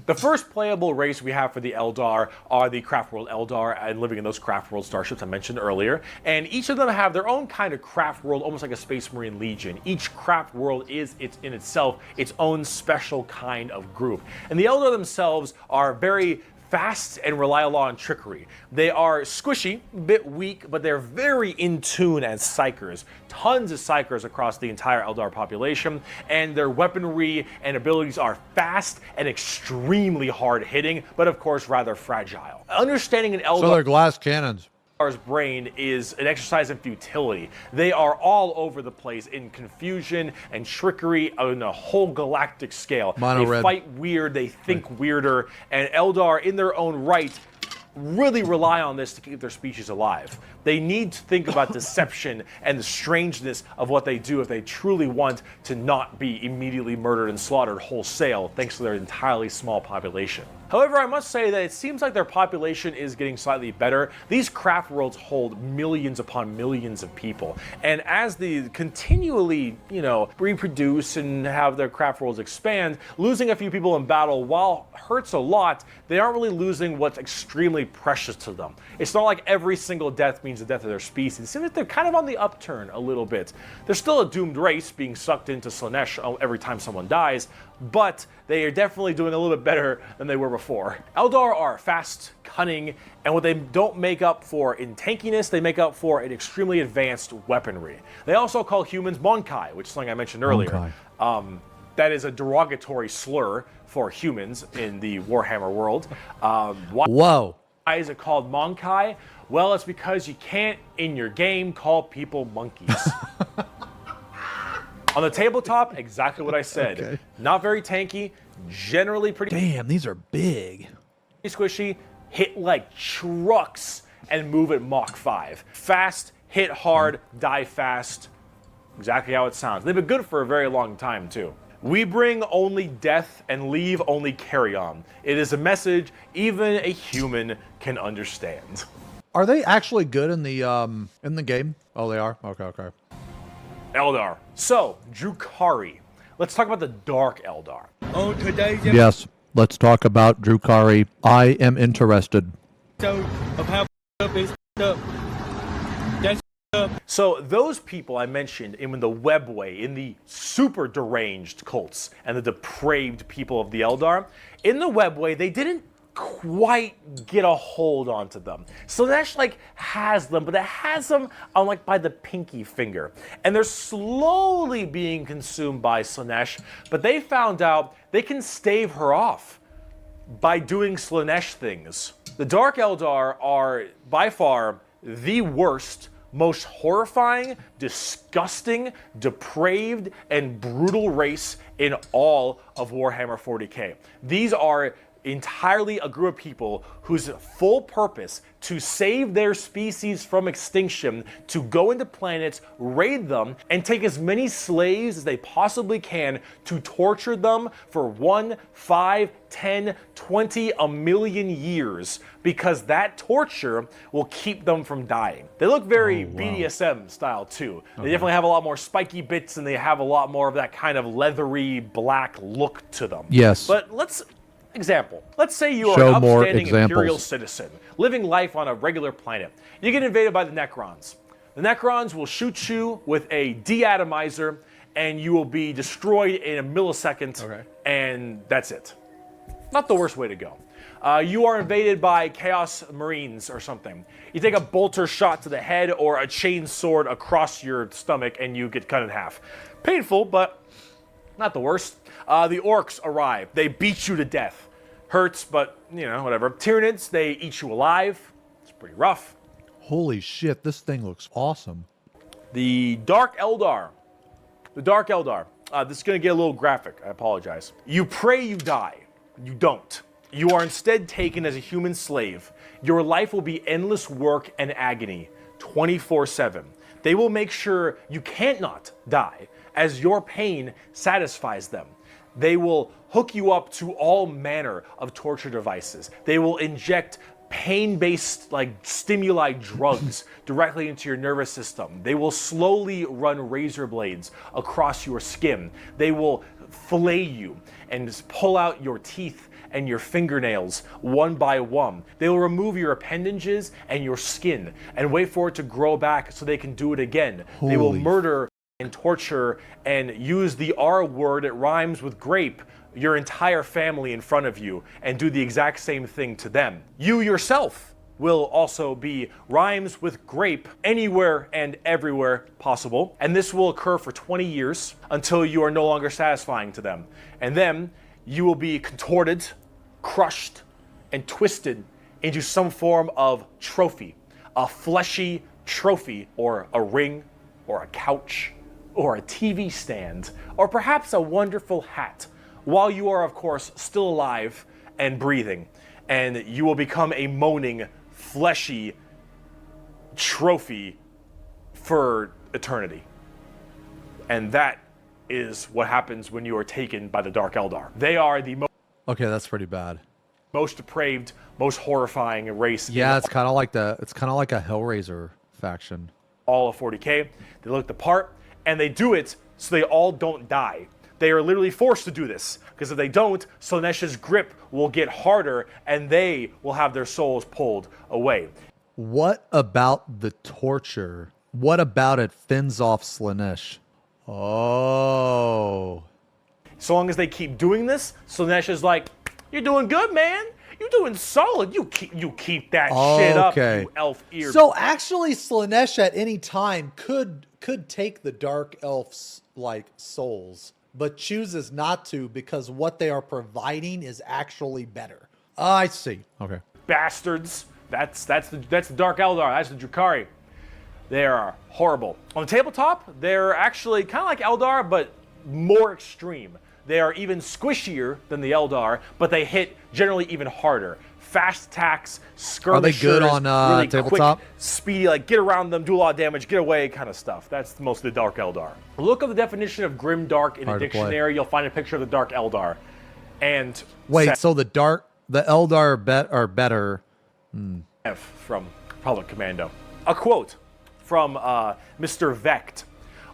The first playable race we have for the Eldar are the Craftworld Eldar and living in those Craftworld starships I mentioned earlier. And each of them have their own kind of Craftworld, almost like a Space Marine Legion. Each Craftworld is in itself its own special kind of group. And the Eldar themselves are very fast and rely a lot on trickery. They are squishy, a bit weak, but they're very in tune as psychers. Tons of psychers across the entire Eldar population, and their weaponry and abilities are fast and extremely hard hitting, but of course rather fragile. Understanding an Eldar So they're glass cannons. Eldar's brain is an exercise in futility. They are all over the place in confusion and trickery on a whole galactic scale. Mono they red. fight weird, they think weirder, and Eldar in their own right really rely on this to keep their species alive. They need to think about deception and the strangeness of what they do if they truly want to not be immediately murdered and slaughtered wholesale thanks to their entirely small population. However, I must say that it seems like their population is getting slightly better. These craft worlds hold millions upon millions of people. And as they continually, reproduce and have their craft worlds expand, losing a few people in battle, while hurts a lot, they aren't really losing what's extremely precious to them. It's not like every single death means the death of their species. It seems like they're kind of on the upturn a little bit. They're still a doomed race being sucked into Slaanesh every time someone dies, but they are definitely doing a little bit better than they were before. Eldar are fast, cunning, and what they don't make up for in tankiness, they make up for in extremely advanced weaponry. They also call humans Mon-Kai, which is something I mentioned earlier. That is a derogatory slur for humans in the Warhammer world. Whoa. Why is it called Mon-Kai? Well, it's because you can't, in your game, call people monkeys. On the tabletop, exactly what I said. Okay. Not very tanky, generally pretty Damn, these are big. squishy, hit like trucks, and move at Mach 5. Fast, hit hard, die fast. Exactly how it sounds. They've been good for a very long time, too. We bring only death and leave only carrion. It is a message even a human can understand. Are they actually good in the game? Oh, they are? Okay. Eldar. So, Drukhari. Let's talk about the Dark Eldar. On today's Yes, let's talk about Drukhari. I am interested. episode of how up is up. That's up. So those people I mentioned in the webway, in the super deranged cults and the depraved people of the Eldar, in the webway, they didn't quite get a hold onto them. Slaanesh has them, but it has them on by the pinky finger. And they're slowly being consumed by Slaanesh, but they found out they can stave her off by doing Slaanesh things. The Dark Eldar are by far the worst, most horrifying, disgusting, depraved, and brutal race in all of Warhammer 40k. These are entirely a group of people whose full purpose to save their species from extinction, to go into planets, raid them, and take as many slaves as they possibly can to torture them for 1, 5, 10, 20, a million years, because that torture will keep them from dying. They look very BDSM style too. They definitely have a lot more spiky bits, and they have a lot more of that kind of leathery black look to them. Yes. But let's Example. Let's say you are Show an more upstanding imperial examples. citizen, living life on a regular planet. You get invaded by the Necrons. The Necrons will shoot you with a deatomizer, and you will be destroyed in a millisecond, and that's it. Not the worst way to go. You are invaded by Chaos Marines or something. You take a bolter shot to the head or a chain sword across your stomach, and you get cut in half. Painful, but not the worst. The Orks arrive. They beat you to death. Hurts, but, you know, whatever. Tyranids, they eat you alive. It's pretty rough. Holy shit, this thing looks awesome. The Dark Eldar. The Dark Eldar. This is going to get a little graphic. I apologize. You pray you die. You don't. You are instead taken as a human slave. Your life will be endless work and agony, 24/7. They will make sure you can't not die, as your pain satisfies them. They will hook you up to all manner of torture devices. They will inject pain-based stimuli drugs directly into your nervous system. They will slowly run razor blades across your skin. They will fillet you and just pull out your teeth and your fingernails one by one. They will remove your appendages and your skin and wait for it to grow back so they can do it again. They will murder and torture and use the R word, it rhymes with grape, your entire family in front of you and do the exact same thing to them. You yourself will also be rhymes with grape anywhere and everywhere possible. And this will occur for 20 years until you are no longer satisfying to them. And then you will be contorted, crushed, and twisted into some form of trophy, a fleshy trophy, or a ring, or a couch, or a TV stand, or perhaps a wonderful hat, while you are, of course, still alive and breathing. And you will become a moaning, fleshy trophy for eternity. And that is what happens when you are taken by the Dark Eldar. They are the Okay, that's pretty bad. most depraved, most horrifying race. Yeah, it's kind of like a Hellraiser faction. All of 40k. They look the part, and they do it so they all don't die. They are literally forced to do this, because if they don't, Slaanesh's grip will get harder, and they will have their souls pulled away. What about the torture? What about it fends off Slaanesh? Oh. So long as they keep doing this, Slaanesh is like, "You're doing good, man. You're doing solid. You keep that shit up, you elf ear." So actually, Slaanesh at any time could take the Dark Elf's souls, but chooses not to because what they are providing is actually better. I see. Okay. Bastards. That's the Dark Eldar. That's the Drukhari. They are horrible. On the tabletop, they're actually kind of like Eldar, but more extreme. They are even squishier than the Eldar, but they hit generally even harder. Fast attacks, skirmishers. Are they good on really tabletop? Quick, speedy, get around them, do a lot of damage, get away kind of stuff. That's most of the Dark Eldar. Look up the definition of grim dark in Hard a to play. dictionary. You'll find a picture of the Dark Eldar. And Wait, so the Eldar are better. F from Public Commando. A quote from Mr. Vecht.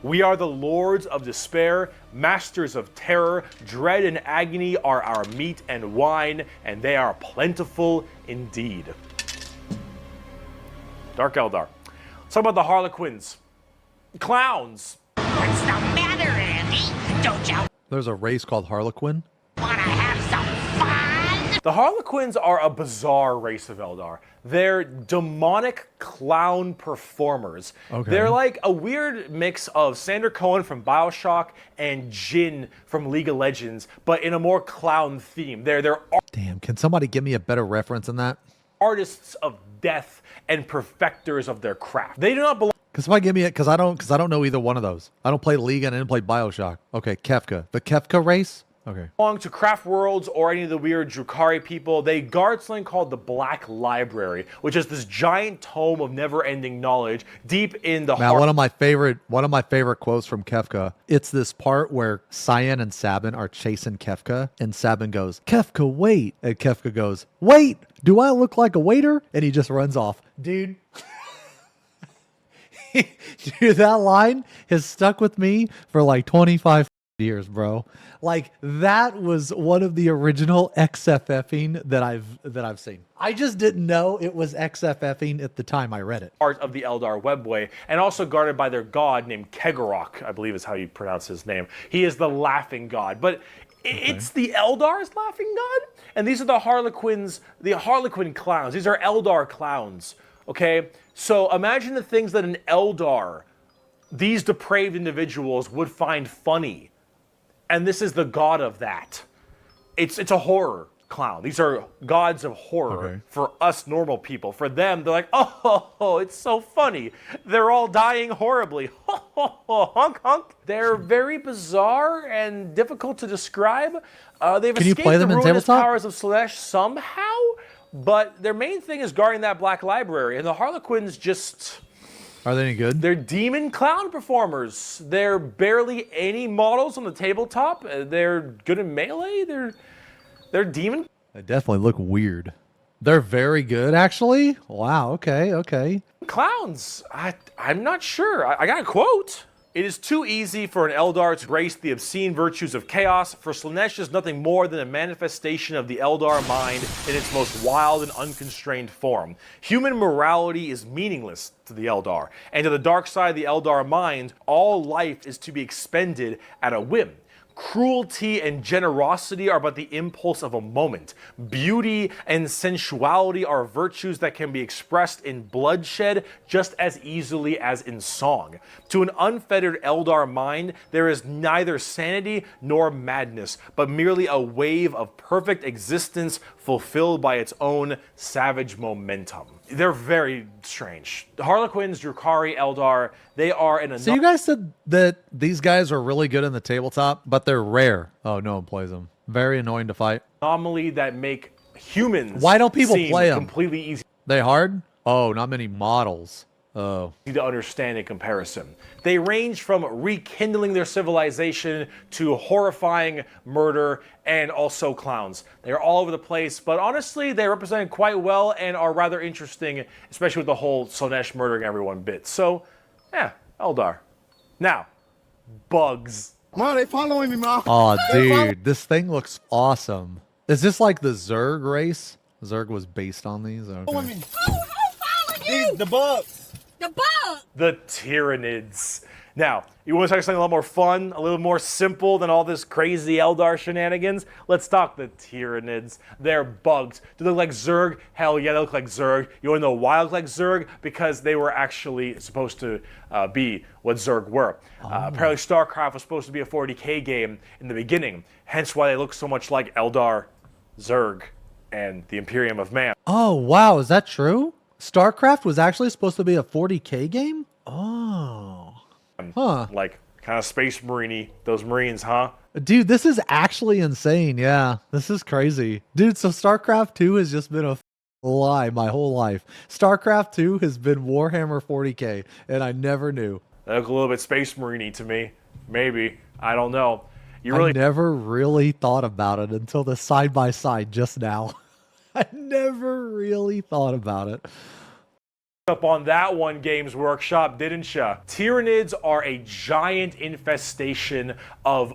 "We are the lords of despair, masters of terror. Dread and agony are our meat and wine, and they are plentiful indeed." Dark Eldar. Let's talk about the Harlequins. Clowns. What's the matter, Andy? Don't you There's a race called Harlequin. want to have some fun? The Harlequins are a bizarre race of Eldar. They're demonic clown performers. Okay. They're like a weird mix of Sander Cohen from BioShock and Jin from League of Legends, but in a more clown theme. They're Damn, can somebody give me a better reference than that? artists of death and perfecters of their craft. They do not belong Can somebody give me it? Because I don't know either one of those. I don't play League and I didn't play BioShock. Okay, Kefka. The Kefka race? Okay. to Craftworlds or any of the weird Drukhari people. They guard something called the Black Library, which is this giant tome of never-ending knowledge deep in the Now, heart. one of my favorite quotes from Kefka. It's this part where Cyan and Sabin are chasing Kefka, and Sabin goes, "Kefka, wait!" And Kefka goes, "Wait! Do I look like a waiter?" And he just runs off, dude. Dude, that line has stuck with me for like 25 years, bro. Like that was one of the original XFFing that I've seen. I just didn't know it was XFFing at the time I read it. Part of the Eldar webway, and also guarded by their god named Kegorok, I believe is how you pronounce his name. He is the laughing god, but it's the Eldar's laughing god, and these are the Harlequins, the Harlequin clowns. These are Eldar clowns, okay? So imagine the things that an Eldar, these depraved individuals, would find funny. And this is the god of that. It's a horror clown. These are gods of horror for us normal people. For them, they're like, oh, it's so funny. They're all dying horribly. Honk, honk. They're very bizarre and difficult to describe. They've escaped the ruinous powers of Slaanesh somehow, but their main thing is guarding that black library. And the Harlequins just... Are they any good? They're demon clown performers. They're barely any models on the tabletop. They're good in melee. They're demon. They definitely look weird. They're very good, actually. Wow. Okay. Clowns. I'm not sure. I got a quote. It is too easy for an Eldar to grace the obscene virtues of chaos, for Slaanesh is nothing more than a manifestation of the Eldar mind in its most wild and unconstrained form. Human morality is meaningless to the Eldar, and to the dark side of the Eldar mind, all life is to be expended at a whim. Cruelty and generosity are but the impulse of a moment. Beauty and sensuality are virtues that can be expressed in bloodshed just as easily as in song. To an unfettered Eldar mind, there is neither sanity nor madness, but merely a wave of perfect existence fulfilled by its own savage momentum. They're very strange. The Harlequins, Drukhari, Eldar, they are in a... So you guys said that these guys are really good in the tabletop, but they're rare. Oh, no one plays them. Very annoying to fight. Anomaly that make humans... Why don't people play them? Completely easy. They hard? Oh, not many models. Oh. To understand in comparison. They range from rekindling their civilization to horrifying murder and also clowns. They're all over the place, but honestly, they represent quite well and are rather interesting, especially with the whole Slaanesh murdering everyone bit. So, yeah, Eldar. Now, bugs. Ma, they following me, Ma. Oh, dude, this thing looks awesome. Is this like the Zerg race? Zerg was based on these? Okay. These the bugs. The bug! The Tyranids. Now, you want to talk something a lot more fun, a little more simple than all this crazy Eldar shenanigans? Let's talk the Tyranids. They're bugs. Do they look like Zerg? Hell yeah, they look like Zerg. You want to know why they look like Zerg? Because they were actually supposed to be what Zerg were. Apparently StarCraft was supposed to be a 40k game in the beginning, hence why they look so much like Eldar, Zerg, and the Imperium of Man. Oh, wow. Is that true? StarCraft was actually supposed to be a 40k game? Oh. Huh. Like, kind of Space Marine-y, those Marines, huh? Dude, this is actually insane. Yeah, this is crazy. Dude, so StarCraft 2 has just been a lie my whole life. StarCraft 2 has been Warhammer 40k, and I never knew. They look a little bit Space Marine-y to me. Maybe. I don't know. I never really thought about it until the side-by-side just now. I never really thought about it. Up on that one, Games Workshop, didn't ya? Tyranids are a giant infestation of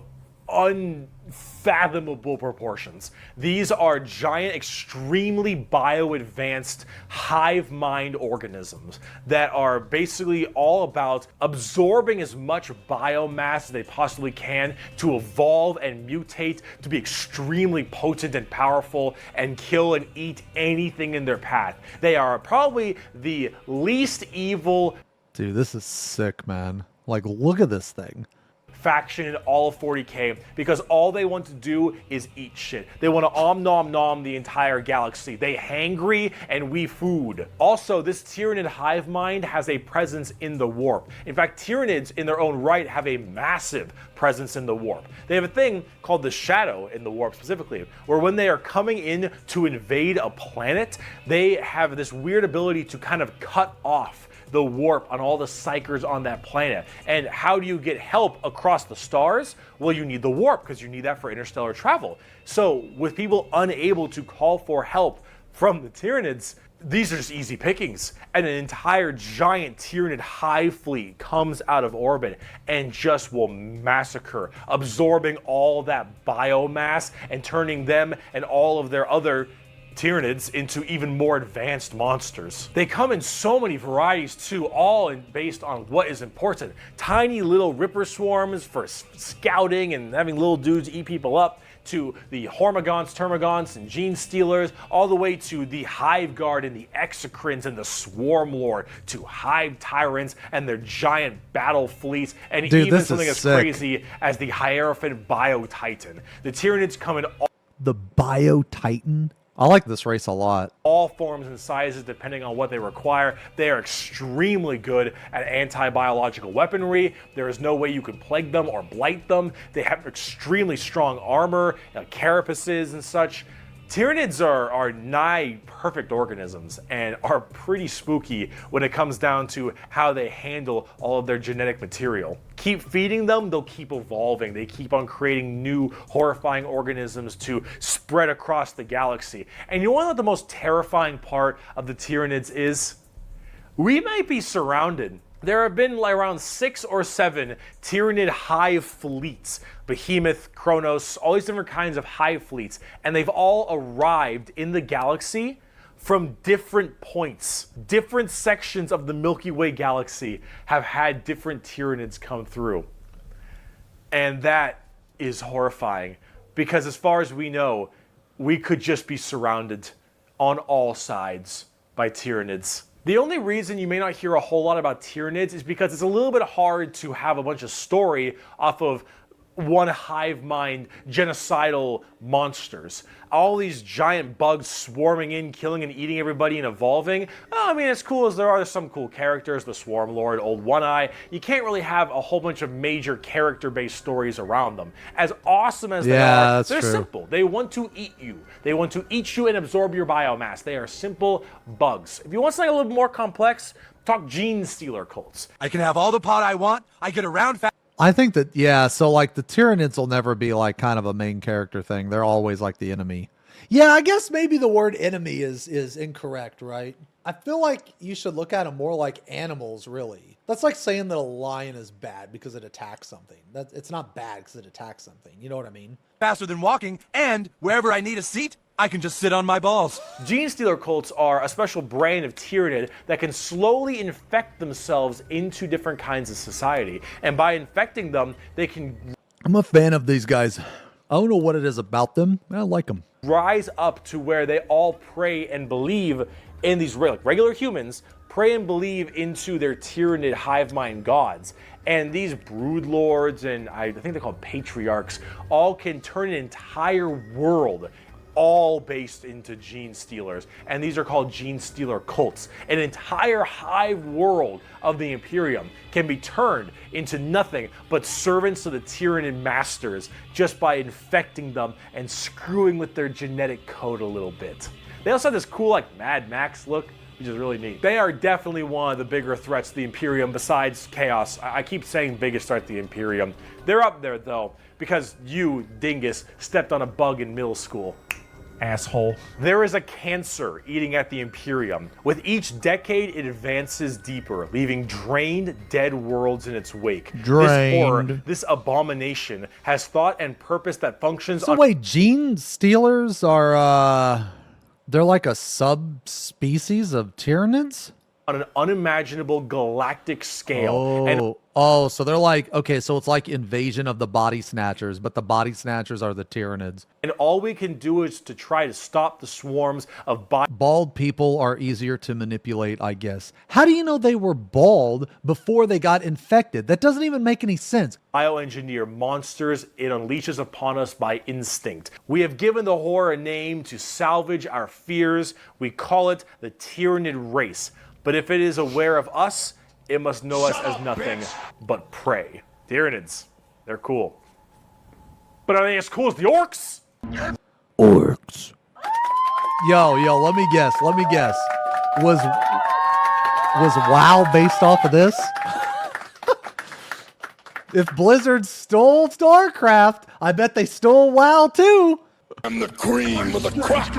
unfathomable proportions. These are giant, extremely bio-advanced hive mind organisms that are basically all about absorbing as much biomass as they possibly can to evolve and mutate to be extremely potent and powerful and kill and eat anything in their path. They are probably the least evil... Dude, this is sick, man. Like, look at this thing. Faction in all of 40k, because all they want to do is eat shit. They want to nom nom the entire galaxy. They hangry and we food. Also, this Tyranid hive mind has a presence in the warp. In fact, Tyranids in their own right have a massive presence in the warp. They have a thing called the shadow in the warp specifically, where when they are coming in to invade a planet, they have this weird ability to kind of cut off the warp on all the psychers on that planet. And how do you get help across the stars? Well, you need the warp, because you need that for interstellar travel. So with people unable to call for help from the Tyranids, these are just easy pickings. And an entire giant Tyranid hive fleet comes out of orbit and just will massacre, absorbing all that biomass and turning them and all of their other Tyranids into even more advanced monsters. They come in so many varieties too, all based on what is important. Tiny little Ripper swarms for scouting and having little dudes eat people up, to the Hormagons, Termagants, and Genestealers, all the way to the Hive Guard and the Exocrines and the Swarm Lord, to Hive Tyrants and their giant battle fleets, and Dude, even this something is as sick. crazy as the Hierophant Bio Titan. The Tyranids come in The Bio Titan. I like this race a lot. all forms and sizes depending on what they require. They are extremely good at anti-biological weaponry. There is no way you can plague them or blight them. They have extremely strong armor, carapaces and such. Tyranids are nigh perfect organisms and are pretty spooky when it comes down to how they handle all of their genetic material. Keep feeding them, they'll keep evolving. They keep on creating new horrifying organisms to spread across the galaxy. And you know what the most terrifying part of the Tyranids is? We might be surrounded. There have been around 6 or 7 Tyranid hive fleets, Behemoth, Kronos, all these different kinds of hive fleets, and they've all arrived in the galaxy from different points. Different sections of the Milky Way galaxy have had different Tyranids come through. And that is horrifying, because as far as we know, we could just be surrounded on all sides by Tyranids. The only reason you may not hear a whole lot about Tyranids is because it's a little bit hard to have a bunch of story off of one hive mind genocidal monsters. All these giant bugs swarming in, killing and eating everybody and evolving. Oh, I mean, as cool as there are, there's some cool characters, the Swarm Lord, Old One Eye. You can't really have a whole bunch of major character-based stories around them. As awesome as they are, that's they're true. simple. They want to eat you. They want to eat you and absorb your biomass. They are simple bugs. If you want something a little bit more complex, talk Genestealer Cults. I can have all the pot I want. I get around fast. I think that, yeah, so like the Tyranids will never be like kind of a main character thing. They're always like the enemy. Yeah, I guess maybe the word enemy is incorrect, right? I feel like you should look at them more like animals, really. That's like saying that a lion is bad because it attacks something. It's not bad because it attacks something. You know what I mean? Faster than walking, and wherever I need a seat, I can just sit on my balls. Genestealer Cults are a special brand of Tyranid that can slowly infect themselves into different kinds of society. And by infecting them, they can I'm a fan of these guys. I don't know what it is about them. I like them. rise up to where they all pray and believe in these regular humans, pray and believe into their Tyranid hive mind gods. And these brood lords, and I think they're called patriarchs, all can turn an entire world all based into Genestealers, and these are called Genestealer Cults. An entire hive world of the Imperium can be turned into nothing but servants of the Tyranid masters just by infecting them and screwing with their genetic code a little bit. They also have this cool like Mad Max look, which is really neat. They are definitely one of the bigger threats to the Imperium besides Chaos. I keep saying biggest threat to the Imperium. They're up there though, because you, dingus, stepped on a bug in middle school. Asshole. There is a cancer eating at the Imperium. With each decade, it advances deeper, leaving drained, dead worlds in its wake. This horror, Drained. this abomination, has thought and purpose that functions So on wait, Genestealers are, they're like a subspecies of Tyranids? an unimaginable galactic scale. And So they're like, okay, so it's like Invasion of the Body Snatchers, but the Body Snatchers are the Tyranids. And all we can do is to try to stop the swarms of Bald people are easier to manipulate, I guess. How do you know they were bald before they got infected? That doesn't even make any sense. bioengineer monsters it unleashes upon us by instinct. We have given the horror a name to salvage our fears. We call it the Tyranid race. But if it is aware of us, it must know us as nothing but prey. Tyranids, they're cool. But are they as cool as the Orks? Orks. Yo, let me guess. Was WoW based off of this? If Blizzard stole StarCraft, I bet they stole WoW too. I'm the cream of the crop.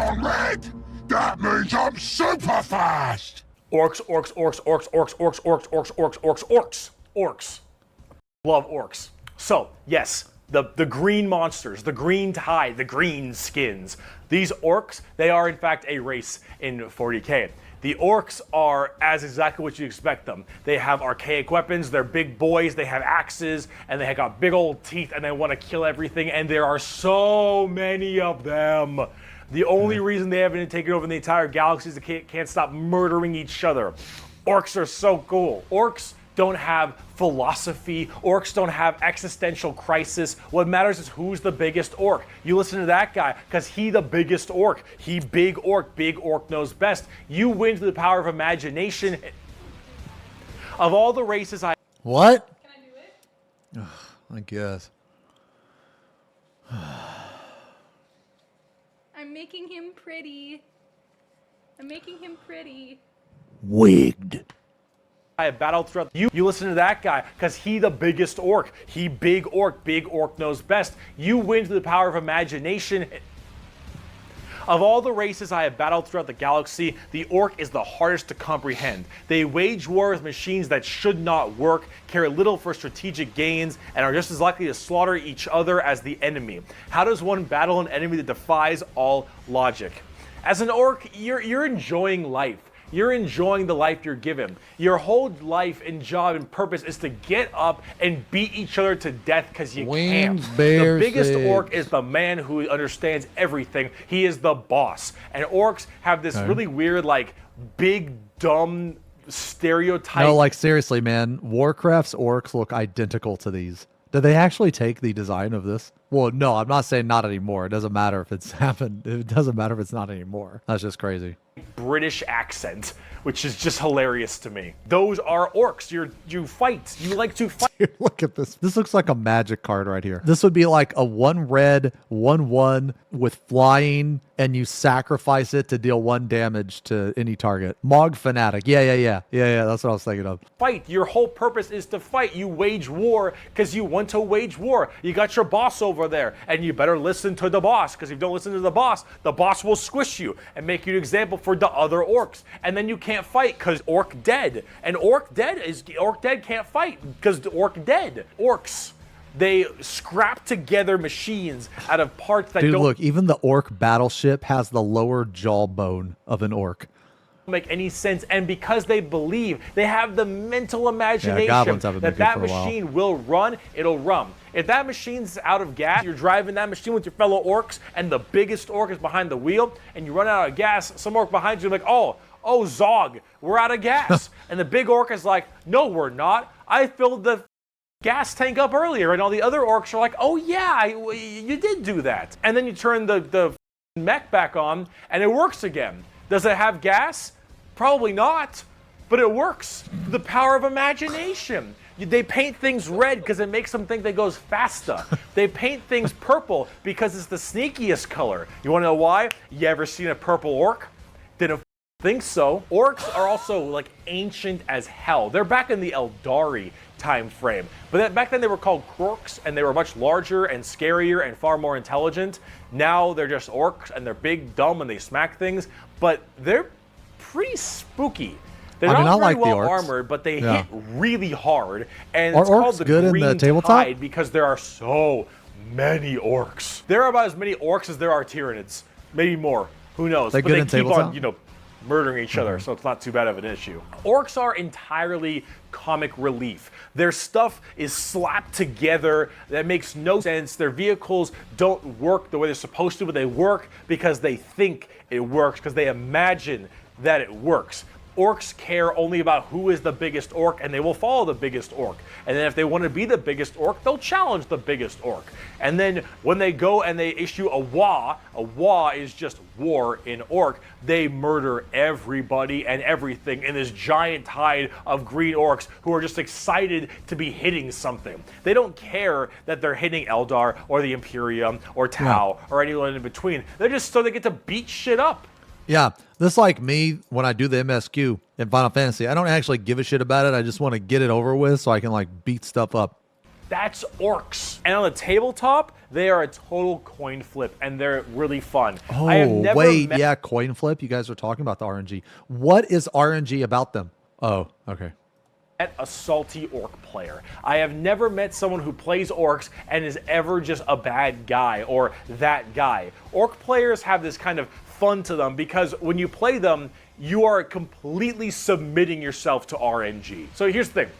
That means I'm super fast! Orks, orks, orks, orks, orks, orks, orks, orks, orks, orks, orks, orks. Love orks. So, yes, the green monsters, the green tide, the green skins. These orks, they are in fact a race in 40k. The orks are as exactly what you expect them. They have archaic weapons, they're big boys, they have axes, and they have got big old teeth, and they want to kill everything, and there are so many of them. The only reason they haven't taken over the entire galaxy is they can't stop murdering each other. Orks are so cool. Orks don't have philosophy. Orks don't have existential crisis. What matters is who's the biggest ork. You listen to that guy because he the biggest ork. He big ork. Big ork knows best. You win through the power of imagination. Of all the races What? Can I do it? I guess. I'm making him pretty. I'm making him pretty. Wigged. I have battled throughout. You listen to that guy because he the biggest ork. He big ork. Big ork knows best. You win through the power of imagination. Of all the races I have battled throughout the galaxy, the ork is the hardest to comprehend. They wage war with machines that should not work, care little for strategic gains, and are just as likely to slaughter each other as the enemy. How does one battle an enemy that defies all logic? As an ork, you're enjoying life. You're enjoying the life you're given. Your whole life and job and purpose is to get up and beat each other to death because you can't. The biggest ork is the man who understands everything. He is the boss. And orks have this really weird, like, big, dumb stereotype. No, like, seriously, man. Warcraft's orks look identical to these. Did they actually take the design of this? Well, no, I'm not saying not anymore. It doesn't matter if it's happened. It doesn't matter if it's not anymore. That's just crazy. British accent, which is just hilarious to me. Those are orks. You fight. You like to fight. Dude, look at this. This looks like a magic card right here. This would be like a 1 red, 1/1 with flying, and you sacrifice it to deal 1 damage to any target. Mog Fanatic. Yeah. That's what I was thinking of. Fight. Your whole purpose is to fight. You wage war because you want to wage war. You got your boss over there, and you better listen to the boss, because if you don't listen to the boss will squish you and make you an example for the other orks. And then you can't fight because ork dead. And ork dead can't fight because ork dead. Orks, they scrap together machines out of parts that Dude, don't look, even the ork battleship has the lower jawbone of an ork. make any sense, and because they believe, they have the mental imagination that machine will run, it'll run. If that machine's out of gas, you're driving that machine with your fellow orks, and the biggest ork is behind the wheel, and you run out of gas, some ork behind you like, oh Zog, we're out of gas. And the big ork is like, no, we're not. I filled the gas tank up earlier. And all the other orks are like, oh yeah, you did do that. And then you turn the mech back on, and it works again. Does it have gas? Probably not, but it works. The power of imagination. They paint things red because it makes them think they goes faster. They paint things purple because it's the sneakiest color. You want to know why? You ever seen a purple ork? Didn't think so. Orks are also like ancient as hell. They're back in the Eldari time frame. But back then they were called Orks, and they were much larger and scarier and far more intelligent. Now they're just orks, and they're big, dumb, and they smack things. But they're pretty spooky. They're not very well armored, but they hit really hard. And it's called the Green Tide because there are so many orks. There are about as many orks as there are Tyranids. Maybe more. Who knows? But they keep on, murdering each other, so it's not too bad of an issue. Orks are entirely comic relief. Their stuff is slapped together that makes no sense. Their vehicles don't work the way they're supposed to, but they work because they think it works, because they imagine that it works. Orks care only about who is the biggest ork, and they will follow the biggest ork. And then if they want to be the biggest ork, they'll challenge the biggest ork. And then when they go and they issue a wa is just war in ork, they murder everybody and everything in this giant tide of green orks who are just excited to be hitting something. They don't care that they're hitting Eldar or the Imperium or Tau or anyone in between. They're just so they get to beat shit up. Yeah, this like me when I do the MSQ in Final Fantasy. I don't actually give a shit about it. I just want to get it over with so I can like beat stuff up. That's Orks. And on the tabletop, they are a total coin flip, and they're really fun. Oh, I have never wait. met Yeah, coin flip. You guys are talking about the RNG. What is RNG about them? Oh, okay. a salty orc player. I have never met someone who plays orcs and is ever just a bad guy or that guy. Orc players have this kind of fun to them because when you play them, you are completely submitting yourself to RNG. So here's the thing.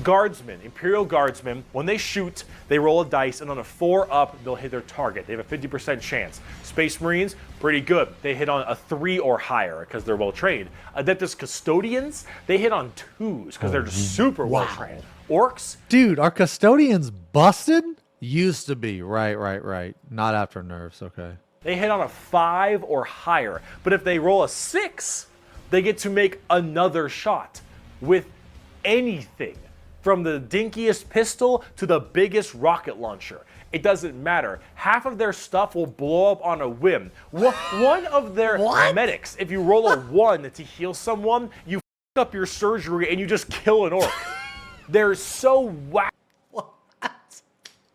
Guardsmen, Imperial Guardsmen, when they shoot, they roll a dice, and on a 4 up, they'll hit their target. They have a 50% chance. Space Marines, pretty good. They hit on a 3 or higher because they're well trained. Adeptus Custodians, they hit on 2s because they're just super well trained. Orcs, dude, are Custodians busted? Used to be, right. Not after nerfs, okay. They hit on a 5 or higher. But if they roll a 6, they get to make another shot with anything. From the dinkiest pistol to the biggest rocket launcher. It doesn't matter. Half of their stuff will blow up on a whim. One of their medics, if you roll a 1 to heal someone, you f up your surgery and you just kill an orc. They're so whack.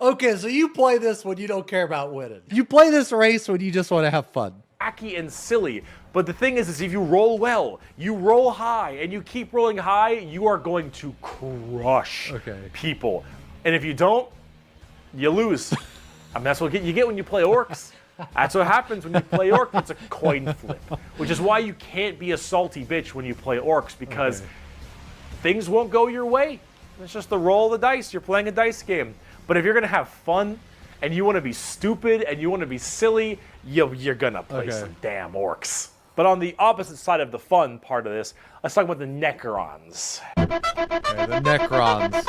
Okay, so you play this when you don't care about winning. You play this race when you just want to have fun. Wacky and silly. But the thing is if you roll well, you roll high, and you keep rolling high, you are going to crush people. And if you don't, you lose. I mean, that's what you get when you play orcs. That's what happens when you play orcs. It's a coin flip. Which is why you can't be a salty bitch when you play orcs, because things won't go your way. It's just the roll of the dice. You're playing a dice game. But if you're going to have fun, and you want to be stupid, and you want to be silly, you're going to play some damn orcs. But on the opposite side of the fun part of this, let's talk about the Necrons. The Necrons.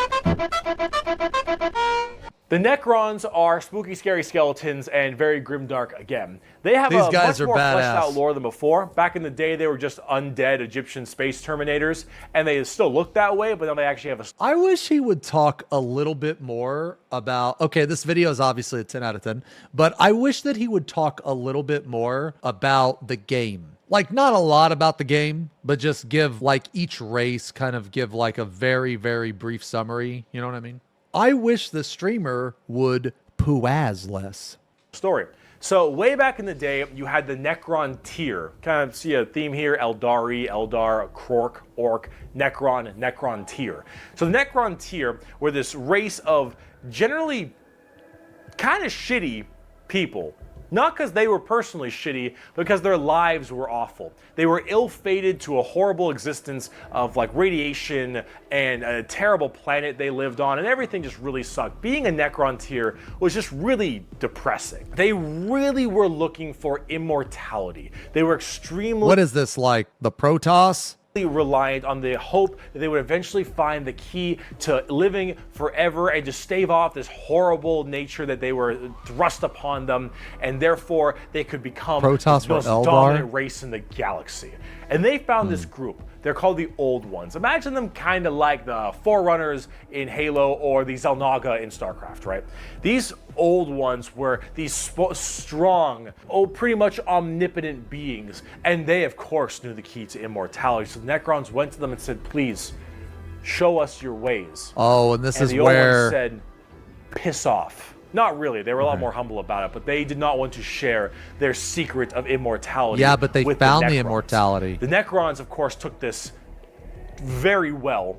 The Necrons are spooky, scary skeletons and very grimdark again. They have These a guys much are more fleshed badass. out lore than before. Back in the day, they were just undead Egyptian space terminators, and they still look that way, but now they actually have a... I wish he would talk a little bit more about... Okay, this video is obviously a 10 out of 10, but I wish that he would talk a little bit more about the game. Like, not a lot about the game, but just give, like, each race kind of give, like, a very, very brief summary. You know what I mean? I wish the streamer would pooaz less. Story. So way back in the day, you had the Necron tier. Kind of see a theme here: Eldari, Eldar, Krork, Orc, Necron, Necron tier. So the Necron tier were this race of generally kind of shitty people. Not because they were personally shitty, but because their lives were awful. They were ill-fated to a horrible existence of like radiation and a terrible planet they lived on, and everything just really sucked. Being a Necron tier was just really depressing. They really were looking for immortality. They were extremely... What is this, like the Protoss? Reliant on the hope that they would eventually find the key to living forever and to stave off this horrible nature that they were thrust upon them, and therefore they could become Protoss the most Eldar? dominant race in the galaxy. And they found this group. They're called the Old Ones. Imagine them kind of like the Forerunners in Halo or the Xel'Naga in StarCraft, right? These Old Ones were these strong, pretty much omnipotent beings, and they, of course, knew the key to immortality. So the Necrons went to them and said, please, show us your ways. Oh, and this And is the Old Ones where... said, piss off. Not really. They were a lot more humble about it, but they did not want to share their secret of immortality. Yeah, but they with found the Necrons. immortality. The Necrons, of course, took this very well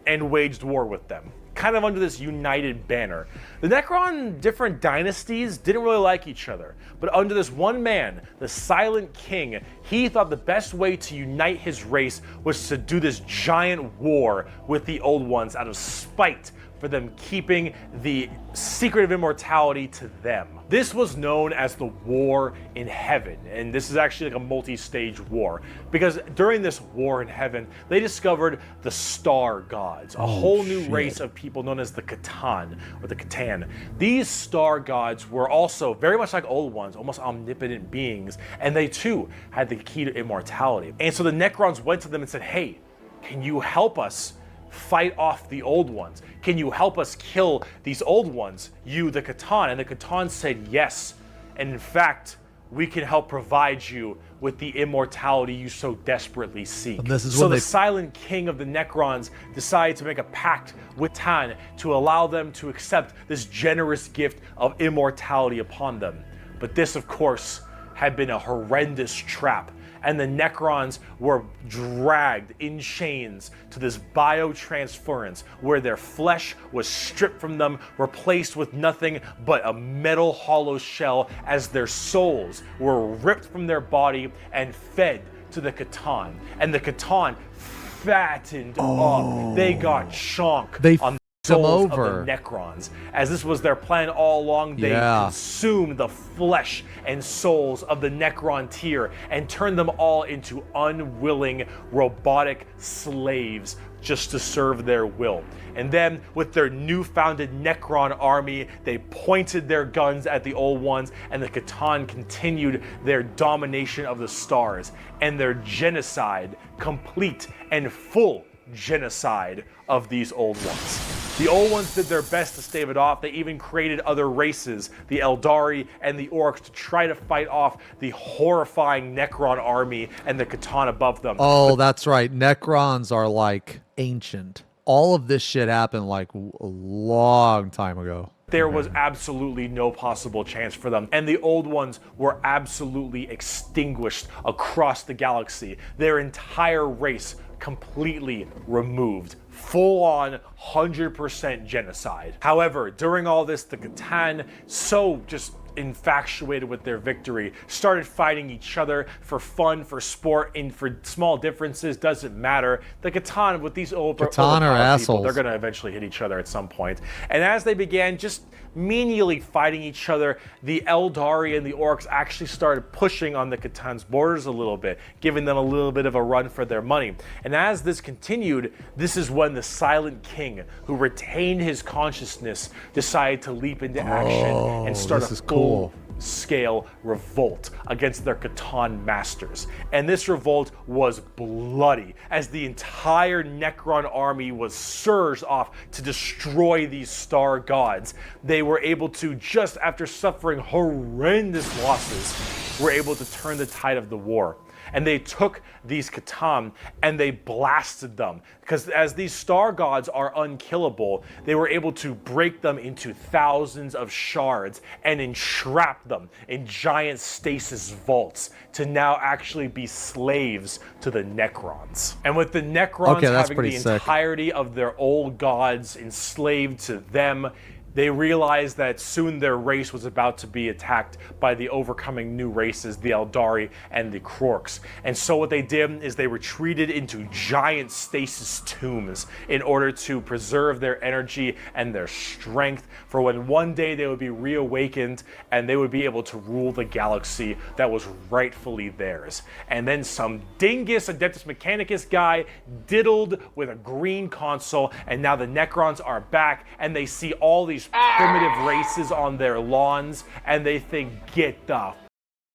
and waged war with them, kind of under this united banner. The Necron different dynasties didn't really like each other, but under this one man, the Silent King, he thought the best way to unite his race was to do this giant war with the Old Ones out of spite for them keeping the secret of immortality to them. This was known as the War in Heaven, and this is actually like a multi-stage war, because during this War in Heaven, they discovered the Star Gods, a whole new race of people known as the Catan, or the Catan. These Star Gods were also very much like Old Ones, almost omnipotent beings, and they too had the key to immortality. And so the Necrons went to them and said, hey, can you help us fight off the Old Ones? Can you help us kill these Old Ones, you, the Catan? And the Catan said yes. And in fact, we can help provide you with the immortality you so desperately seek. And this is so when the they- Silent King of the Necrons decided to make a pact with Tan to allow them to accept this generous gift of immortality upon them. But this, of course, had been a horrendous trap, and the Necrons were dragged in chains to this biotransference where their flesh was stripped from them, replaced with nothing but a metal hollow shell, as their souls were ripped from their body and fed to the Catan. And the Catan fattened up. They got chonked They on them souls over. of the Necrons. As this was their plan all along, they Yeah. consumed the flesh and souls of the Necron tier and turned them all into unwilling robotic slaves just to serve their will. And then with their newfounded Necron army, they pointed their guns at the old ones, and the Catan continued their domination of the stars and their genocide, complete and full genocide of these old ones. The old ones did their best to stave it off. They even created other races, the Eldari and the Orks, to try to fight off the horrifying Necron army and the Catan above them. Oh, that's right. Necrons are like ancient. All of this shit happened like a long time ago. There was absolutely no possible chance for them, and the old ones were absolutely extinguished across the galaxy. Their entire race completely removed. Full on 100% genocide. However, during all this, the Catan, so just infatuated with their victory, started fighting each other for fun, for sport, and for small differences. Doesn't matter. The Catan, with these Catan are overpowered people, assholes. they're going to eventually hit each other at some point. And as they began just menially fighting each other, the Eldari and the Orks actually started pushing on the Catan's borders a little bit, giving them a little bit of a run for their money. And as this continued, this is when the Silent King, who retained his consciousness, decided to leap into action and start a this is cool. full-scale revolt against their Catan masters. And this revolt was bloody, as the entire Necron army was surged off to destroy these star gods. They were able to, just after suffering horrendous losses, were able to turn the tide of the war. And they took these Catan and they blasted them, because as these star gods are unkillable, they were able to break them into thousands of shards and entrap them in giant stasis vaults to now actually be slaves to the Necrons. And with the Necrons having the entirety of their old gods enslaved to them, they realized that soon their race was about to be attacked by the overcoming new races, the Eldari and the Orks. And so what they did is they retreated into giant stasis tombs in order to preserve their energy and their strength for when one day they would be reawakened and they would be able to rule the galaxy that was rightfully theirs. And then some dingus Adeptus Mechanicus guy diddled with a green console, and now the Necrons are back, and they see all these primitive races on their lawns, and they think, get the f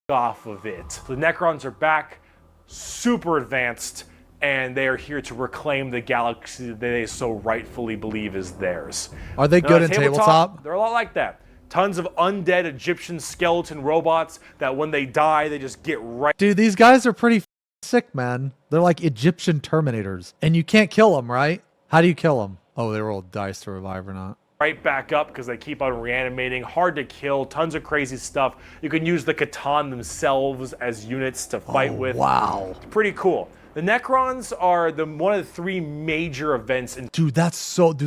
off of it. The Necrons are back, super advanced, and they are here to reclaim the galaxy that they so rightfully believe is theirs. Are they Now, good on in tabletop? They're a lot like that. Tons of undead Egyptian skeleton robots that when they die, they just get right. Dude, these guys are pretty sick, man. They're like Egyptian Terminators. And you can't kill them, right? How do you kill them? Oh, they roll dice to revive or not. Right back up because they keep on reanimating. Hard to kill, tons of crazy stuff. You can use the Catan themselves as units to fight with. Wow. It's pretty cool. The Necrons are one of the three major events in Dude, that's such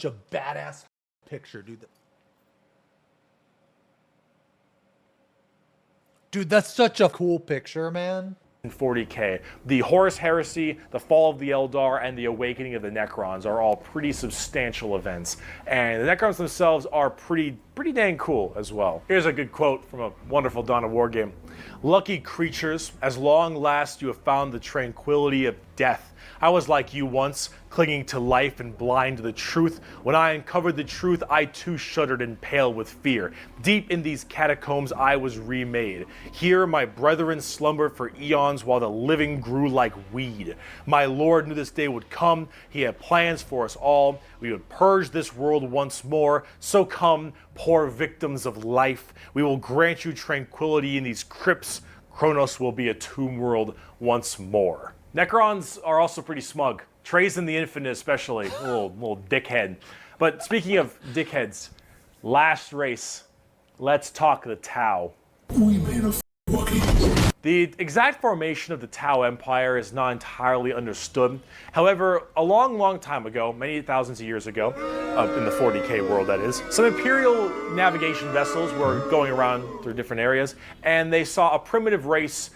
a badass picture, dude. Dude, that's such a cool picture, man. 40k. The Horus Heresy, the Fall of the Eldar, and the Awakening of the Necrons are all pretty substantial events. And the Necrons themselves are pretty dang cool as well. Here's a good quote from a wonderful Dawn of War game. Lucky creatures, as long last you have found the tranquility of death. I was like you once, clinging to life and blind to the truth. When I uncovered the truth, I too shuddered and paled with fear. Deep in these catacombs, I was remade. Here, my brethren slumbered for eons while the living grew like weed. My Lord knew this day would come. He had plans for us all. We would purge this world once more. So come, poor victims of life. We will grant you tranquility in these crypts. Kronos will be a tomb world once more. Necrons are also pretty smug. Trays in the Infinite especially, little dickhead. But speaking of dickheads, last race, let's talk the Tau. We made a Wookiee. The exact formation of the Tau Empire is not entirely understood. However, a long time ago, many thousands of years ago, in the 40k world that is, some Imperial navigation vessels were going around through different areas, and they saw a primitive race,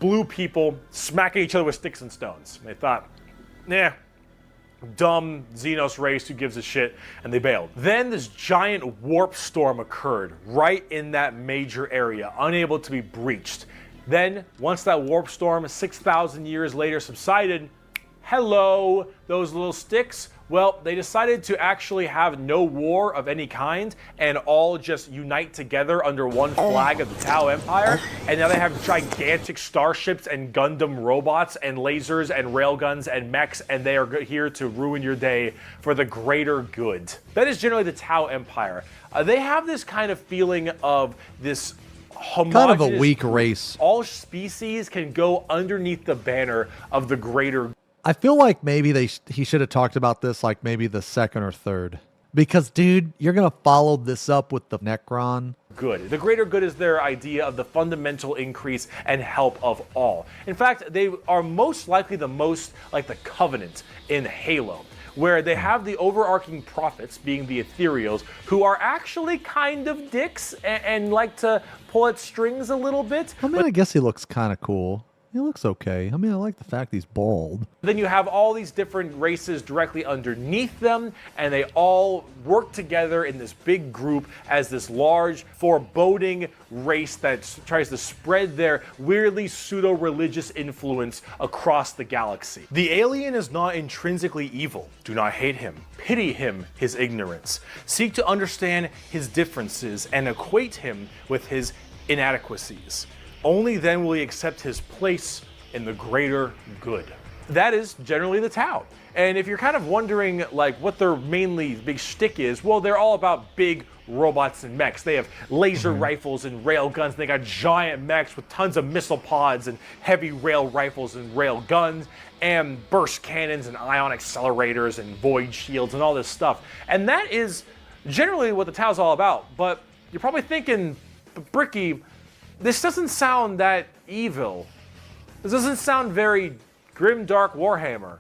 blue people, smacking each other with sticks and stones. They thought, nah, dumb Xenos race, who gives a shit, and they bailed. Then this giant warp storm occurred right in that major area, unable to be breached. Then, once that warp storm 6,000 years later subsided, hello, those little sticks. Well, they decided to actually have no war of any kind and all just unite together under one flag of the Tau Empire. And now they have gigantic starships and Gundam robots and lasers and railguns and mechs, and they are here to ruin your day for the greater good. That is generally the Tau Empire. They have this kind of feeling of this homogeneous, kind of a weak race. All species can go underneath the banner of the greater. I feel like maybe he should have talked about this like maybe the second or third. Because, dude, you're going to follow this up with the Necron. Good. The greater good is their idea of the fundamental increase and help of all. In fact, they are most likely the most like the Covenant in Halo, where they have the overarching prophets, being the ethereals, who are actually kind of dicks and like to pull at strings a little bit. I mean, I guess he looks kind of cool. He looks okay. I mean, I like the fact he's bald. Then you have all these different races directly underneath them, and they all work together in this big group as this large, foreboding race that tries to spread their weirdly pseudo-religious influence across the galaxy. The alien is not intrinsically evil. Do not hate him. Pity him, his ignorance. Seek to understand his differences and equate him with his inadequacies. Only then will he accept his place in the greater good. That is generally the Tau. And if you're kind of wondering like what their mainly big shtick is, well, they're all about big robots and mechs. They have laser rifles and rail guns. They got giant mechs with tons of missile pods and heavy rail rifles and rail guns and burst cannons and ion accelerators and void shields and all this stuff. And that is generally what the Tau's all about. But you're probably thinking, Bricky, this doesn't sound that evil. This doesn't sound very grim, dark Warhammer.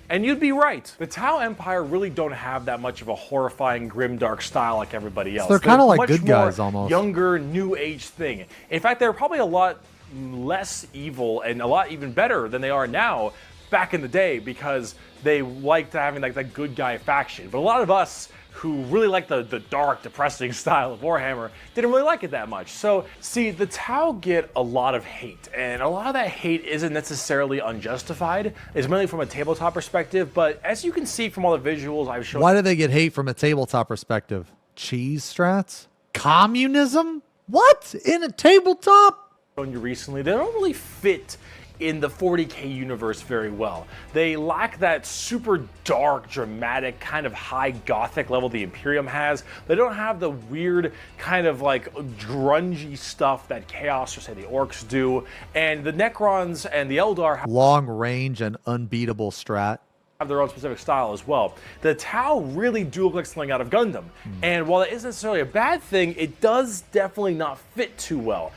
And you'd be right. The Tau Empire really don't have that much of a horrifying, grim, dark style like everybody else. So they're kind of like much good guys more almost. Younger, new age thing. In fact, they're probably a lot less evil and a lot even better than they are now back in the day, because they liked having like that good guy faction. But a lot of us who really like the dark, depressing style of Warhammer didn't really like it that much. So, see, the Tau get a lot of hate, and a lot of that hate isn't necessarily unjustified. It's mainly from a tabletop perspective, but as you can see from all the visuals I've shown— Why do they get hate from a tabletop perspective? Cheese strats? Communism? What? In a tabletop? You recently, they don't really fit in the 40k universe very well. They lack that super dark, dramatic, kind of high gothic level the Imperium has. They don't have the weird kind of like grungy stuff that Chaos or say the Orks do. And the Necrons and the Eldar have long range and unbeatable strat. Have their own specific style as well. The Tau really do look like something out of Gundam. And while it isn't necessarily a bad thing, it does definitely not fit too well.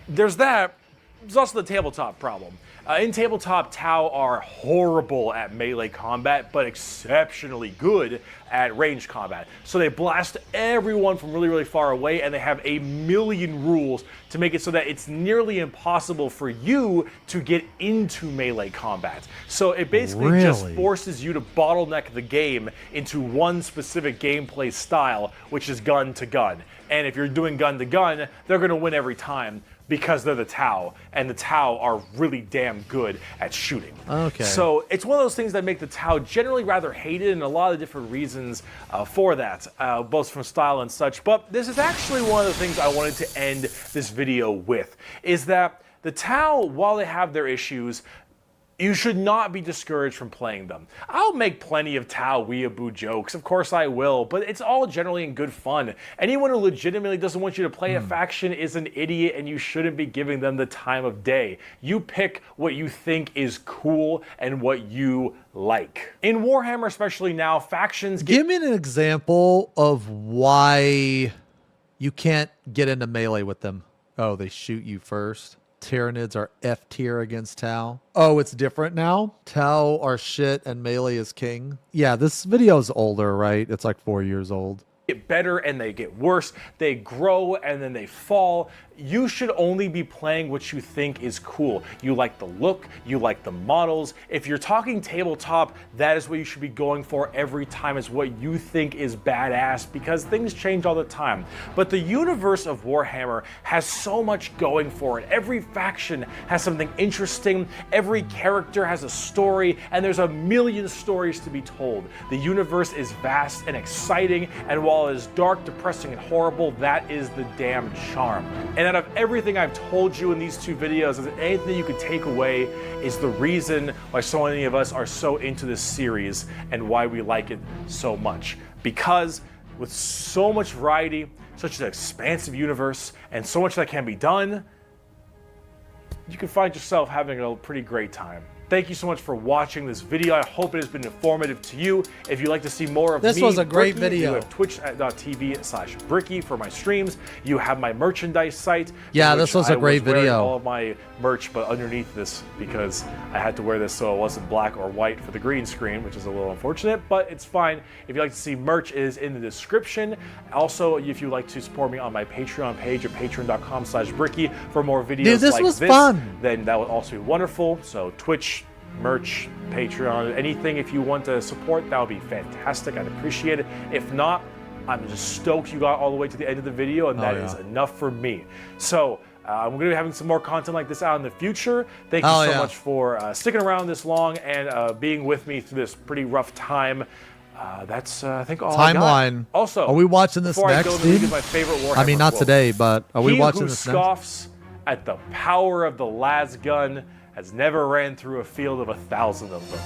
There's that. There's also the tabletop problem. In tabletop, Tau are horrible at melee combat, but exceptionally good at range combat. So they blast everyone from really, really far away, and they have a million rules to make it so that it's nearly impossible for you to get into melee combat. So it basically just forces you to bottleneck the game into one specific gameplay style, which is gun to gun. And if you're doing gun to gun, they're going to win every time, because they're the Tau, and the Tau are really damn good at shooting. Okay. So it's one of those things that make the Tau generally rather hated, and a lot of different reasons for that, both from style and such. But this is actually one of the things I wanted to end this video with, is that the Tau, while they have their issues, You should not be discouraged from playing them. I'll make plenty of Tau weeaboo jokes, of course I will, but it's all generally in good fun. Anyone who legitimately doesn't want you to play a faction is an idiot, and you shouldn't be giving them the time of day. You pick what you think is cool and what you like. In Warhammer, especially now, factions Give me an example of why you can't get into melee with them. Oh, they shoot you first. Tyranids are F tier against Tau. Oh, it's different now? Tau are shit and melee is king. Yeah, this video's older, right? It's like 4 years old. Get better and they get worse. They grow and then they fall. You should only be playing what you think is cool. You like the look, you like the models. If you're talking tabletop, that is what you should be going for every time, is what you think is badass, because things change all the time. But the universe of Warhammer has so much going for it. Every faction has something interesting, every character has a story, and there's a million stories to be told. The universe is vast and exciting, and while it is dark, depressing, and horrible, that is the damn charm. And out of everything I've told you in these two videos, if anything you could take away is the reason why so many of us are so into this series and why we like it so much. Because with so much variety, such an expansive universe, and so much that can be done, you can find yourself having a pretty great time. Thank you so much for watching this video. I hope it has been informative to you. If you'd like to see more of this me, was a great Bricky, video. you have twitch.tv/Bricky for my streams. You have my merchandise site. Yeah, this was a great wearing video. all of my merch, but underneath this, because I had to wear this so it wasn't black or white for the green screen, which is a little unfortunate, but it's fine. If you'd like to see merch, it is in the description. Also, if you'd like to support me on my Patreon page at patreon.com/Bricky for more videos Dude, this like was this, fun. then that would also be wonderful. So Twitch, merch, Patreon, anything if you want to support, that would be fantastic. I'd appreciate it. If not, I'm just stoked you got all the way to the end of the video, and that is enough for me. So I'm going to be having some more content like this out in the future. Thank you so much for sticking around this long and being with me through this pretty rough time. That's I think all I got. Timeline. Also, are we watching this before I next, go, let me dude? give my favorite Warhammer I mean, not quote. today, but are we watching He who this next? scoffs at the power of the last gun has never ran through a field of 1,000 of them.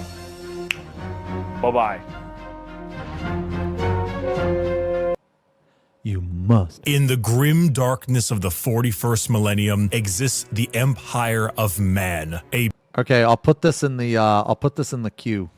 Bye-bye. You must. In the grim darkness of the 41st millennium exists the Empire of Man, a Okay, I'll put this in the queue.